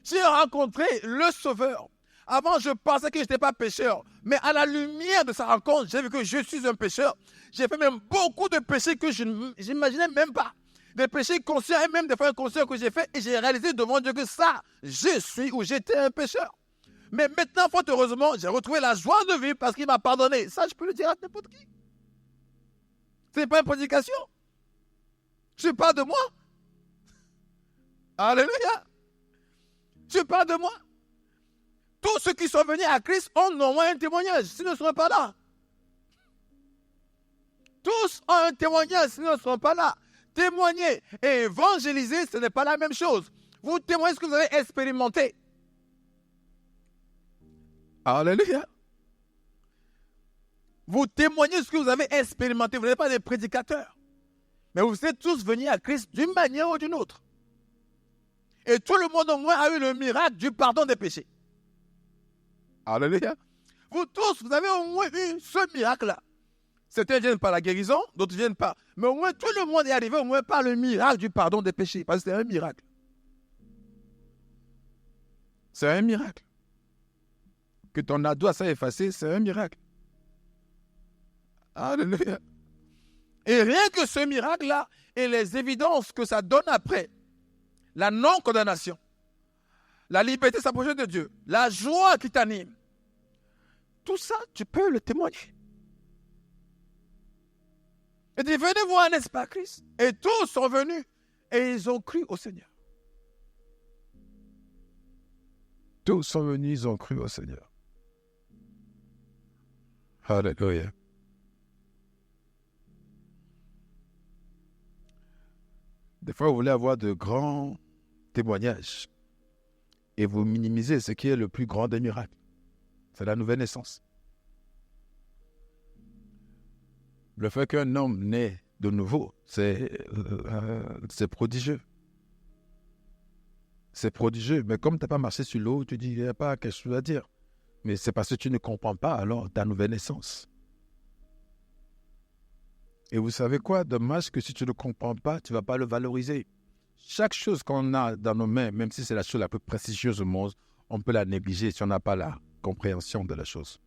J'ai rencontré le Sauveur. Avant, je pensais que je n'étais pas pécheur. Mais à la lumière de sa rencontre, j'ai vu que je suis un pécheur. J'ai fait même beaucoup de péchés que je n'imaginais même pas. Des péchés conscients et même des fois inconscients que j'ai fait. Et j'ai réalisé devant Dieu que ça, je suis ou j'étais un pécheur. Mais maintenant, fort heureusement, j'ai retrouvé la joie de vivre parce qu'il m'a pardonné. Ça, je peux le dire à n'importe qui. Ce n'est pas une prédication. Je parle de moi. Alléluia. Je parle de moi. Tous ceux qui sont venus à Christ ont au moins un témoignage, s'ils ne sont pas là. Tous ont un témoignage, s'ils ne sont pas là. Témoigner et évangéliser, ce n'est pas la même chose. Vous témoignez ce que vous avez expérimenté. Alléluia. Vous témoignez ce que vous avez expérimenté. Vous n'êtes pas des prédicateurs. Mais vous êtes tous venus à Christ d'une manière ou d'une autre. Et tout le monde au moins a eu le miracle du pardon des péchés. Alléluia. Vous tous, vous avez au moins eu ce miracle-là. Certains viennent par la guérison, d'autres viennent par... Mais au moins tout le monde est arrivé au moins par le miracle du pardon des péchés. Parce que c'est un miracle. C'est un miracle. Que ton ado soit effacé, c'est un miracle. Alléluia. Et rien que ce miracle-là et les évidences que ça donne après, la non-condamnation, la liberté de s'approcher de Dieu, la joie qui t'anime, tout ça, tu peux le témoigner. Et dit, venez voir, n'est-ce pas, Christ? Et tous sont venus et ils ont cru au Seigneur. Tous sont venus, ils ont cru au Seigneur. Alléluia. Des fois, vous voulez avoir de grands témoignages et vous minimisez ce qui est le plus grand des miracles. C'est la nouvelle naissance. Le fait qu'un homme naît de nouveau, c'est prodigieux. C'est prodigieux. Mais comme tu n'as pas marché sur l'eau, tu dis, il n'y a pas quelque chose à dire. Mais c'est parce que tu ne comprends pas alors ta nouvelle naissance. Et vous savez quoi? Dommage que si tu ne comprends pas, tu ne vas pas le valoriser. Chaque chose qu'on a dans nos mains, même si c'est la chose la plus prestigieuse au monde, on peut la négliger si on n'a pas la compréhension de la chose.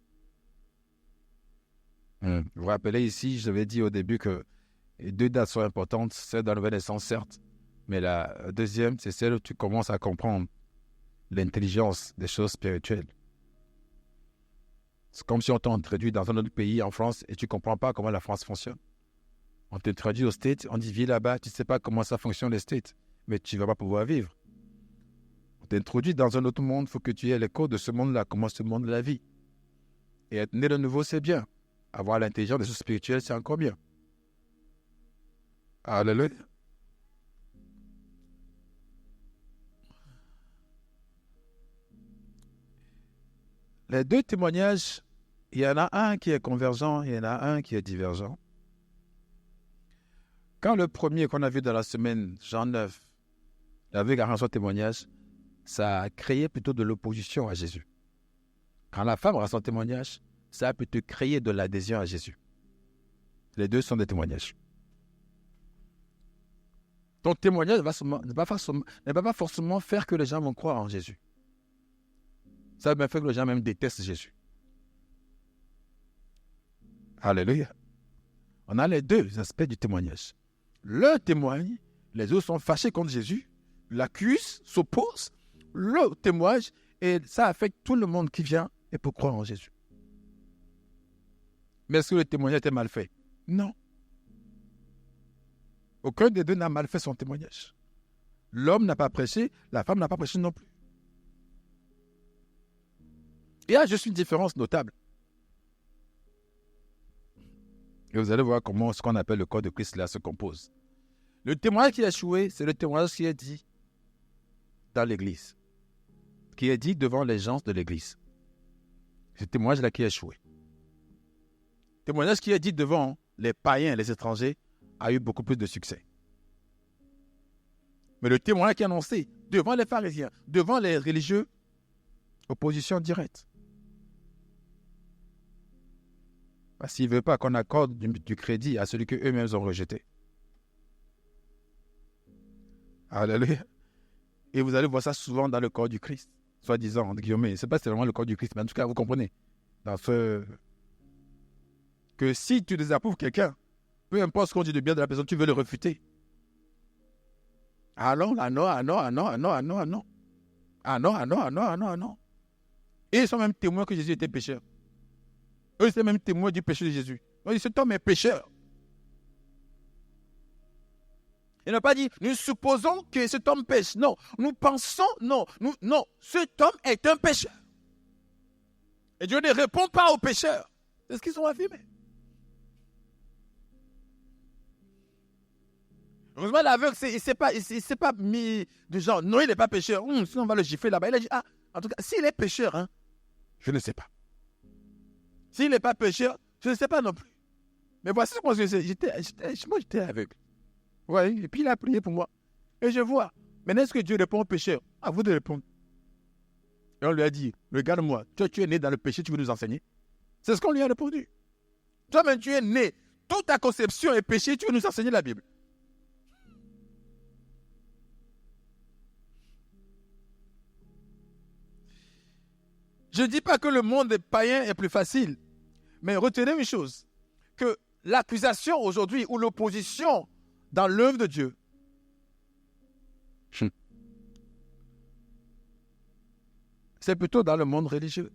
Vous vous rappelez ici, je l'avais dit au début que les deux dates sont importantes. Celle de la nouvelle naissance, certes, mais la deuxième, c'est celle où tu commences à comprendre l'intelligence des choses spirituelles. C'est comme si on t'introduit dans un autre pays, en France, et tu ne comprends pas comment la France fonctionne. On t'introduit aux States, on dit, vis là-bas, tu ne sais pas comment ça fonctionne les States, mais tu ne vas pas pouvoir vivre. On t'introduit dans un autre monde, il faut que tu aies l'écho de ce monde-là, comment ce monde la vit. Et être né de nouveau, c'est bien. Avoir l'intelligence des choses spirituelles, c'est encore mieux. Alléluia. Les deux témoignages, il y en a un qui est convergent, il y en a un qui est divergent. Quand le premier qu'on a vu dans la semaine, Jean 9, avait 40 témoignages, ça a créé plutôt de l'opposition à Jésus. Quand la femme a son témoignage, ça a plutôt créé de l'adhésion à Jésus. Les deux sont des témoignages. Ton témoignage ne va pas forcément faire que les gens vont croire en Jésus. Ça va faire que les gens même détestent Jésus. Alléluia. On a les deux aspects du témoignage. L'un témoigne, les autres sont fâchés contre Jésus, l'accusent, s'opposent, le témoignage, et ça affecte tout le monde qui vient et pour croire en Jésus. Mais est-ce que le témoignage était mal fait? Non. Aucun des deux n'a mal fait son témoignage. L'homme n'a pas prêché, la femme n'a pas prêché non plus. Il y a juste une différence notable. Et vous allez voir comment ce qu'on appelle le corps de Christ là se compose. Le témoignage qui a échoué, c'est le témoignage qui est dit dans l'Église, qui est dit devant les gens de l'Église. C'est le témoignage là qui a échoué. Le témoignage qui est dit devant les païens et les étrangers a eu beaucoup plus de succès. Mais le témoignage qui est annoncé devant les pharisiens, devant les religieux, opposition directe. Parce qu'il ne veut pas qu'on accorde du crédit à celui qu'eux-mêmes ont rejeté. Alléluia. Et vous allez voir ça souvent dans le corps du Christ. Soi-disant, entre guillemets. Je ne sais pas si c'est vraiment le corps du Christ, mais en tout cas, vous comprenez. Que si tu désapprouves quelqu'un, peu importe ce qu'on dit de bien de la personne, tu veux le refuter. Ah non, ah non, ah non, ah non, ah non, ah non, ah non. Ah non, ah non, ah non, ah non, ah non. Et ils sont même témoins que Jésus était pécheur. Eux, ils sont même témoins du péché de Jésus. On dit, cet homme est pécheur. Il n'a pas dit, nous supposons que cet homme pêche. Non, nous pensons, non, cet homme est un pécheur. Et Dieu ne répond pas aux pécheurs. C'est ce qu'ils ont affirmé. Heureusement, l'aveugle, il ne s'est pas mis du genre, non, il n'est pas pécheur. Sinon, on va le gifler là-bas. Il a dit, en tout cas, s'il est pécheur, hein, je ne sais pas. S'il n'est pas pécheur, je ne sais pas non plus. Mais voici ce que je sais. J'étais aveugle. Oui, et puis il a prié pour moi. Et je vois. Maintenant, est-ce que Dieu répond aux pécheurs? À vous de répondre. Et on lui a dit, regarde-moi, toi, tu es né dans le péché, tu veux nous enseigner? C'est ce qu'on lui a répondu. Toi-même, tu es né, toute ta conception est péché, tu veux nous enseigner la Bible. Je ne dis pas que le monde païen est plus facile, mais retenez une chose, que l'accusation aujourd'hui ou l'opposition dans l'œuvre de Dieu, c'est plutôt dans le monde religieux.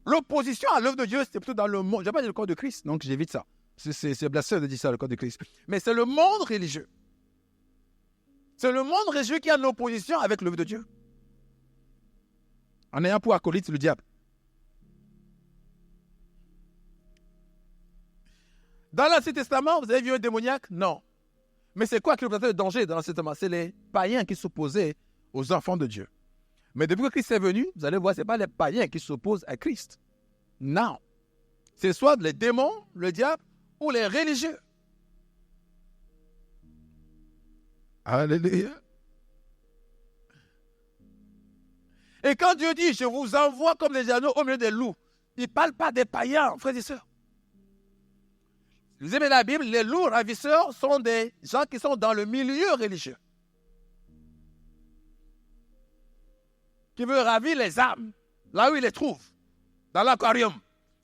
L'opposition à l'œuvre de Dieu, c'est plutôt dans le monde. Je n'ai pas dit le corps de Christ, donc j'évite ça. C'est blasphème de dire ça, le corps de Christ. Mais c'est le monde religieux. C'est le monde religieux qui est en opposition avec l'œuvre de Dieu. En ayant pour acolyte le diable. Dans l'Ancien Testament, vous avez vu un démoniaque? Non. Mais c'est quoi qui représentait le danger dans l'Ancien Testament? C'est les païens qui s'opposaient aux enfants de Dieu. Mais depuis que Christ est venu, vous allez voir, ce n'est pas les païens qui s'opposent à Christ. Non. C'est soit les démons, le diable, ou les religieux. Alléluia. Et quand Dieu dit, je vous envoie comme des agneaux au milieu des loups, il ne parle pas des païens, frères et sœurs. Vous aimez la Bible, les loups ravisseurs sont des gens qui sont dans le milieu religieux. Qui veulent ravir les âmes, là où ils les trouvent, dans l'aquarium.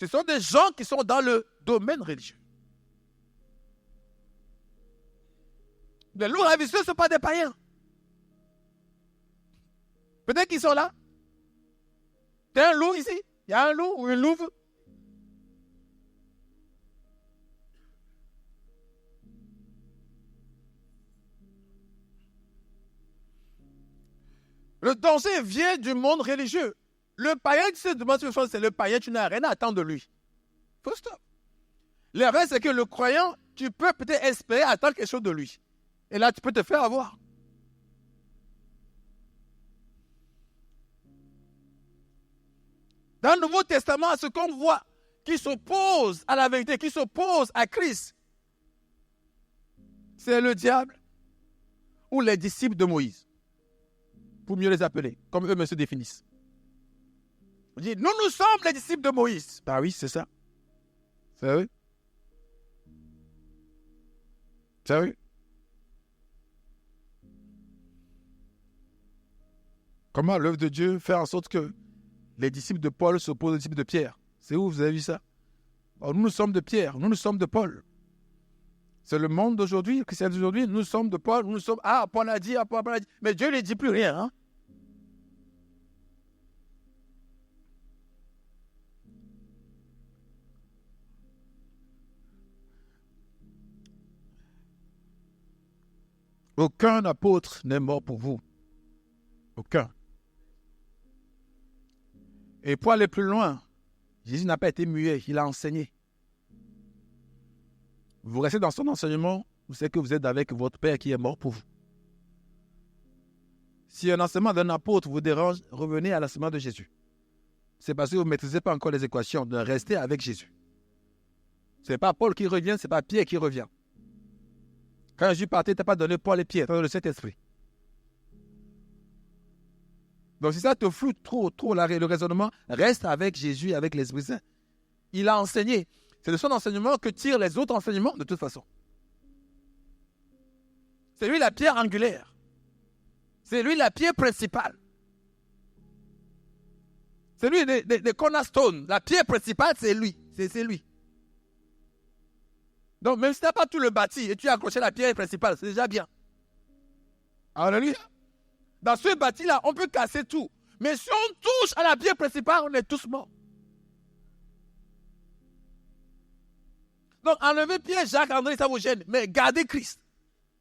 Ce sont des gens qui sont dans le domaine religieux. Les loups ravisseurs ne sont pas des païens. Peut-être qu'ils sont là. Il y a un loup ici. Il y a un loup ou une louve. Le danger vient du monde religieux. Le païen, tu sais, c'est le païen, tu n'as rien à attendre de lui. Faut stop. L'erreur, c'est que le croyant, tu peux peut-être espérer attendre quelque chose de lui. Et là, tu peux te faire avoir. Dans le Nouveau Testament, ce qu'on voit qui s'oppose à la vérité, qui s'oppose à Christ, c'est le diable ou les disciples de Moïse, pour mieux les appeler, comme eux me se définissent. On dit, nous sommes les disciples de Moïse. Ben oui, c'est ça. C'est eux. C'est eux. Comment l'œuvre de Dieu fait en sorte que les disciples de Paul s'opposent aux disciples de Pierre? C'est où vous avez vu ça? Alors, nous sommes de Pierre, nous sommes de Paul. C'est le monde d'aujourd'hui, le chrétien d'aujourd'hui, nous sommes de Paul, nous sommes... Ah, Paul a dit, Paul a dit. Mais Dieu ne dit plus rien. Hein? Aucun apôtre n'est mort pour vous. Aucun. Et pour aller plus loin, Jésus n'a pas été muet, il a enseigné. Vous restez dans son enseignement, vous savez que vous êtes avec votre Père qui est mort pour vous. Si un enseignement d'un apôtre vous dérange, revenez à l'enseignement de Jésus. C'est parce que vous ne maîtrisez pas encore les équations de rester avec Jésus. Ce n'est pas Paul qui revient, ce n'est pas Pierre qui revient. Quand Jésus partait, il t'a pas donné Paul et Pierre, tu as donné le Saint-Esprit. Donc si ça te floute trop le raisonnement, reste avec Jésus et avec l'Esprit Saint. Il a enseigné. C'est de son enseignement que tirent les autres enseignements de toute façon. C'est lui la pierre angulaire. C'est lui la pierre principale. C'est lui le cornerstone. La pierre principale, c'est lui. C'est lui. Donc même si tu n'as pas tout le bâti et tu as accroché la pierre principale, c'est déjà bien. Alléluia. Dans ce bâti-là, on peut casser tout. Mais si on touche à la pierre principale, on est tous morts. Donc, enlevez Pierre, Jacques, André, ça vous gêne. Mais gardez Christ.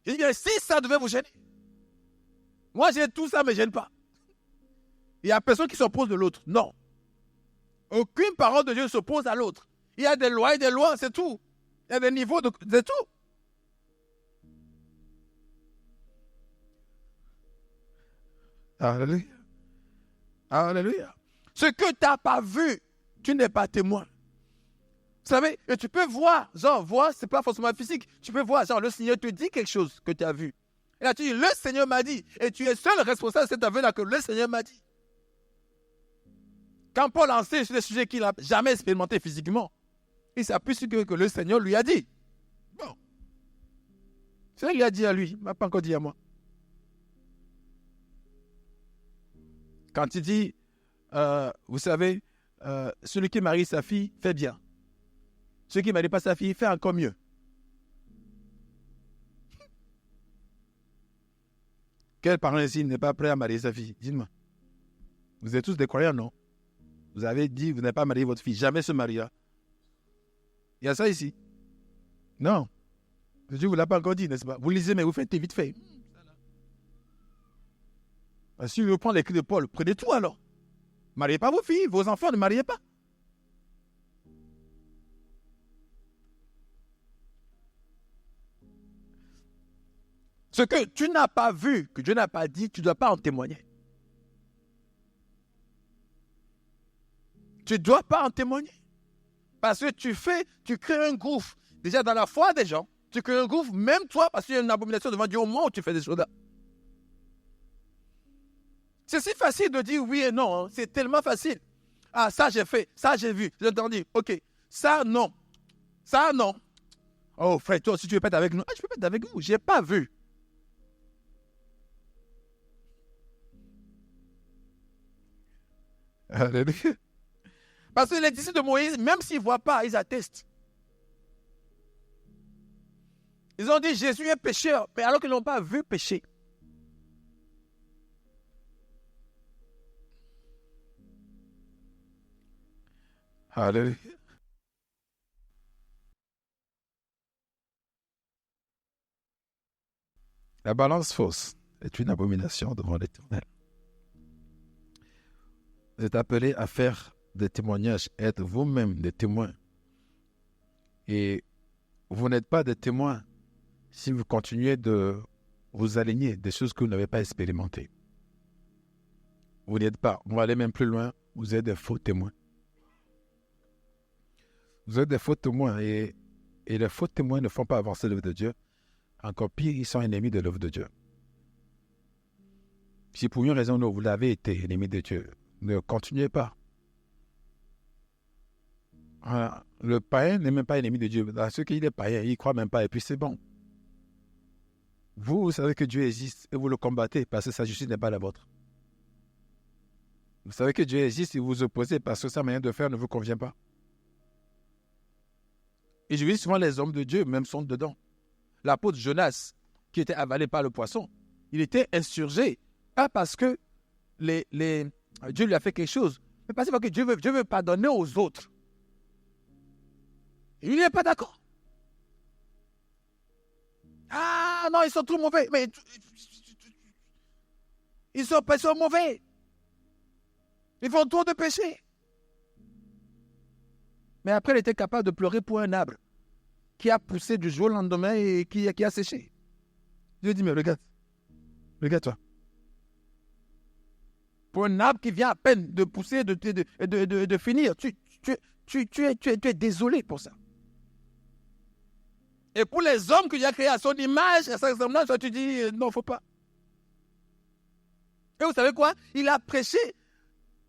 Je dis bien, si ça devait vous gêner. Moi, j'ai tout ça, mais je ne gêne pas. Il n'y a personne qui s'oppose de l'autre. Non. Aucune parole de Dieu ne s'oppose à l'autre. Il y a des lois et des lois, c'est tout. Il y a des niveaux, c'est tout. Alléluia. Alléluia. Ce que tu n'as pas vu, tu n'es pas témoin. Vous savez, et tu peux voir, voir, c'est pas forcément physique. Tu peux voir, le Seigneur te dit quelque chose que tu as vu. Et là, tu dis, le Seigneur m'a dit. Et tu es seul responsable de cet aveu-là que le Seigneur m'a dit. Quand Paul enseigne sur des sujets qu'il n'a jamais expérimenté physiquement, il s'appuie sur ce que le Seigneur lui a dit. Bon. C'est ça qu'il a dit à lui, il ne m'a pas encore dit à moi. Quand il dit, vous savez, celui qui marie sa fille fait bien. Celui qui ne marie pas sa fille fait encore mieux. Quel parent ici n'est pas prêt à marier sa fille? Dites-moi. Vous êtes tous des croyants, non? Vous avez dit, vous n'avez pas marié votre fille. Jamais se mariera. Il y a ça ici? Non. Dieu ne vous l'a pas encore dit, n'est-ce pas? Vous lisez, mais vous faites vite fait. Si vous prenez l'écrit de Paul, prenez tout alors. Mariez pas vos filles, vos enfants, ne mariez pas. Ce que tu n'as pas vu, que Dieu n'a pas dit, tu ne dois pas en témoigner. Tu ne dois pas en témoigner. Parce que tu crées un gouffre. Déjà dans la foi des gens, tu crées un gouffre, même toi, parce qu'il y a une abomination devant Dieu au moment où tu fais des choses là. C'est si facile de dire oui et non. Hein. C'est tellement facile. Ah, ça j'ai fait, ça j'ai vu, j'ai entendu. Ok, ça non. Ça non. Oh frère, toi si tu veux pas être avec nous, je peux pas être avec vous, je n'ai pas vu. Alléluia. Parce que les disciples de Moïse, même s'ils ne voient pas, ils attestent. Ils ont dit Jésus est pécheur, mais alors qu'ils n'ont pas vu pécher. Alléluia. La balance fausse est une abomination devant l'Éternel. Vous êtes appelés à faire des témoignages, être vous-même des témoins. Et vous n'êtes pas des témoins si vous continuez de vous aligner des choses que vous n'avez pas expérimentées. Vous n'êtes pas, on va aller même plus loin, vous êtes des faux témoins. Vous êtes des faux témoins et les faux témoins ne font pas avancer l'œuvre de Dieu. Encore pire, ils sont ennemis de l'œuvre de Dieu. Si pour une raison ou une autre, vous l'avez été ennemi de Dieu, ne continuez pas. Le païen n'est même pas ennemi de Dieu. Dans ceux qui sont païens, il ne croit même pas et puis c'est bon. Vous savez que Dieu existe et vous le combattez parce que sa justice n'est pas la vôtre. Vous savez que Dieu existe et vous vous opposez parce que sa manière de faire ne vous convient pas. Et je dis souvent les hommes de Dieu même sont dedans. L'apôtre Jonas, qui était avalé par le poisson, il était insurgé, pas parce que Dieu lui a fait quelque chose, mais parce que Dieu veut pardonner aux autres. Et il n'est pas d'accord. Ah non, ils sont trop mauvais. Mais ils sont mauvais. Ils font trop de péchés. Mais après, il était capable de pleurer pour un arbre qui a poussé du jour au lendemain et qui a séché. Dieu dit, mais regarde-toi. Pour un arbre qui vient à peine de pousser, de finir, tu es désolé pour ça. Et pour les hommes que Dieu a créés à son image, à sa semblance, tu dis, non, il ne faut pas. Et vous savez quoi? Il a prêché.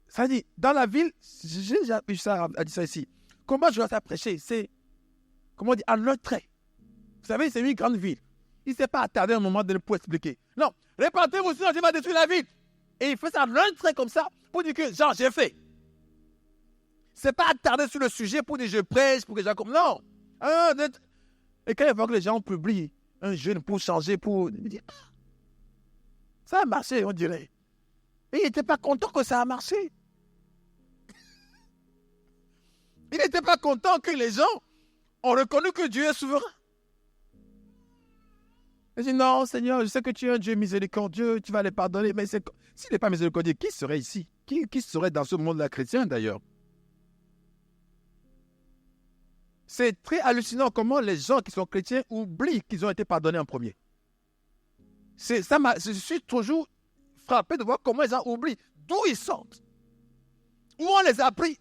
Ça dit, dans la ville, j'ai déjà eu ça à dire ça ici. Comment je dois prêcher? C'est, comment on dit, en un trait. Vous savez, c'est une grande ville. Il ne s'est pas attardé un moment donné pour expliquer. Non, répandez-vous sinon Dieu va détruire la ville. Et il fait ça en un trait comme ça pour dire que, genre, j'ai fait. C'est pas attarder sur le sujet pour dire je prêche, pour que les gens comme. Non. Et quand il voit que les gens publient un jeune pour changer, pour. Il dit, ça a marché, on dirait. Et il n'était pas content que ça a marché. Il n'était pas content que les gens ont reconnu que Dieu est souverain. Il dit, non, Seigneur, je sais que tu es un Dieu miséricordieux, tu vas les pardonner. Mais s'il n'est pas miséricordieux, qui serait ici? Qui serait dans ce monde-là chrétien, d'ailleurs? C'est très hallucinant comment les gens qui sont chrétiens oublient qu'ils ont été pardonnés en premier. Je suis toujours frappé de voir comment les gens oublient d'où ils sortent. Où on les a pris.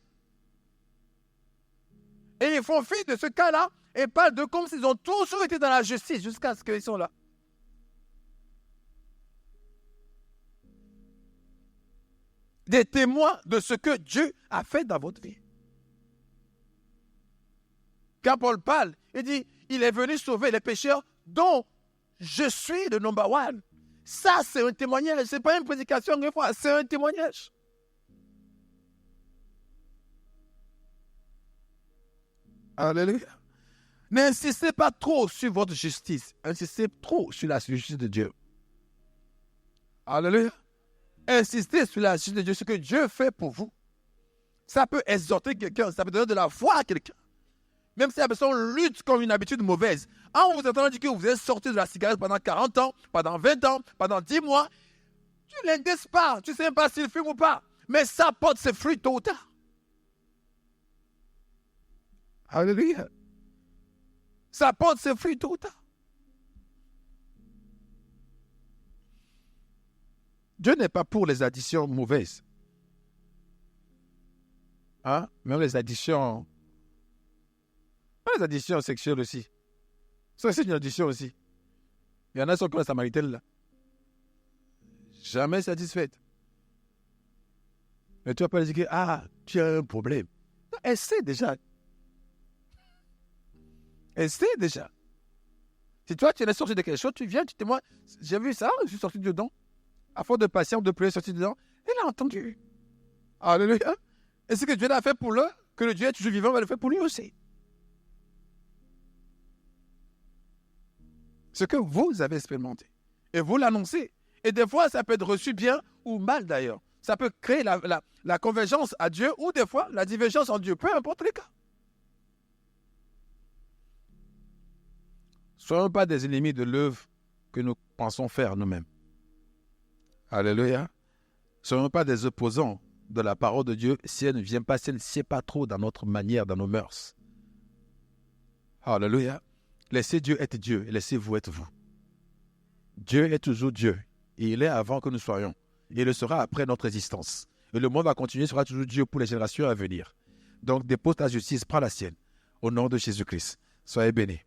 Et ils font fi de ce cas-là et parlent de comme s'ils ont toujours été dans la justice jusqu'à ce qu'ils sont là. Des témoins de ce que Dieu a fait dans votre vie. Quand Paul parle, il dit, il est venu sauver les pécheurs dont je suis le number one. Ça, c'est un témoignage. Ce n'est pas une prédication, c'est un témoignage. Alléluia. N'insistez pas trop sur votre justice. Insistez trop sur la justice de Dieu. Alléluia. Insistez sur la justice de Dieu, ce que Dieu fait pour vous. Ça peut exhorter quelqu'un, ça peut donner de la foi à quelqu'un. Même si la personne lutte contre une habitude mauvaise. En vous entendant dire que vous êtes sorti de la cigarette pendant 40 ans, pendant 20 ans, pendant 10 mois, tu ne l'indices pas. Tu ne sais même pas s'il fume ou pas. Mais ça porte ses fruits tôt ou tard. Alléluia. Ça porte ses fruits tôt ou tard. Dieu n'est pas pour les additions mauvaises. Hein? Même les additions sexuelles aussi. Ça, c'est une addition aussi. Il y en a qui sont comme la Samaritaine là. Jamais satisfaite. Mais tu vas pas dire que, tu as un problème. Non, elle sait déjà. Elle sait déjà. Si toi, tu es sorti de quelque chose, tu viens, tu témoignes. J'ai vu ça, je suis sorti dedans. À force de patience, de prière, sorti dedans. Elle a entendu. Alléluia. Et ce que Dieu a fait pour l'un, que le Dieu est toujours vivant, va le faire pour lui aussi. Ce que vous avez expérimenté. Et vous l'annoncez. Et des fois, ça peut être reçu bien ou mal d'ailleurs. Ça peut créer la convergence à Dieu ou des fois la divergence en Dieu. Peu importe les cas. Soyons pas des ennemis de l'œuvre que nous pensons faire nous-mêmes. Alléluia. Soyons pas des opposants de la parole de Dieu si elle ne vient pas, si elle ne sied pas trop dans notre manière, dans nos mœurs. Alléluia. Laissez Dieu être Dieu et laissez-vous être vous. Dieu est toujours Dieu. Et il est avant que nous soyons. Et il le sera après notre existence. Et le monde va continuer, sera toujours Dieu pour les générations à venir. Donc dépose ta justice, prends la sienne. Au nom de Jésus-Christ. Soyez bénis.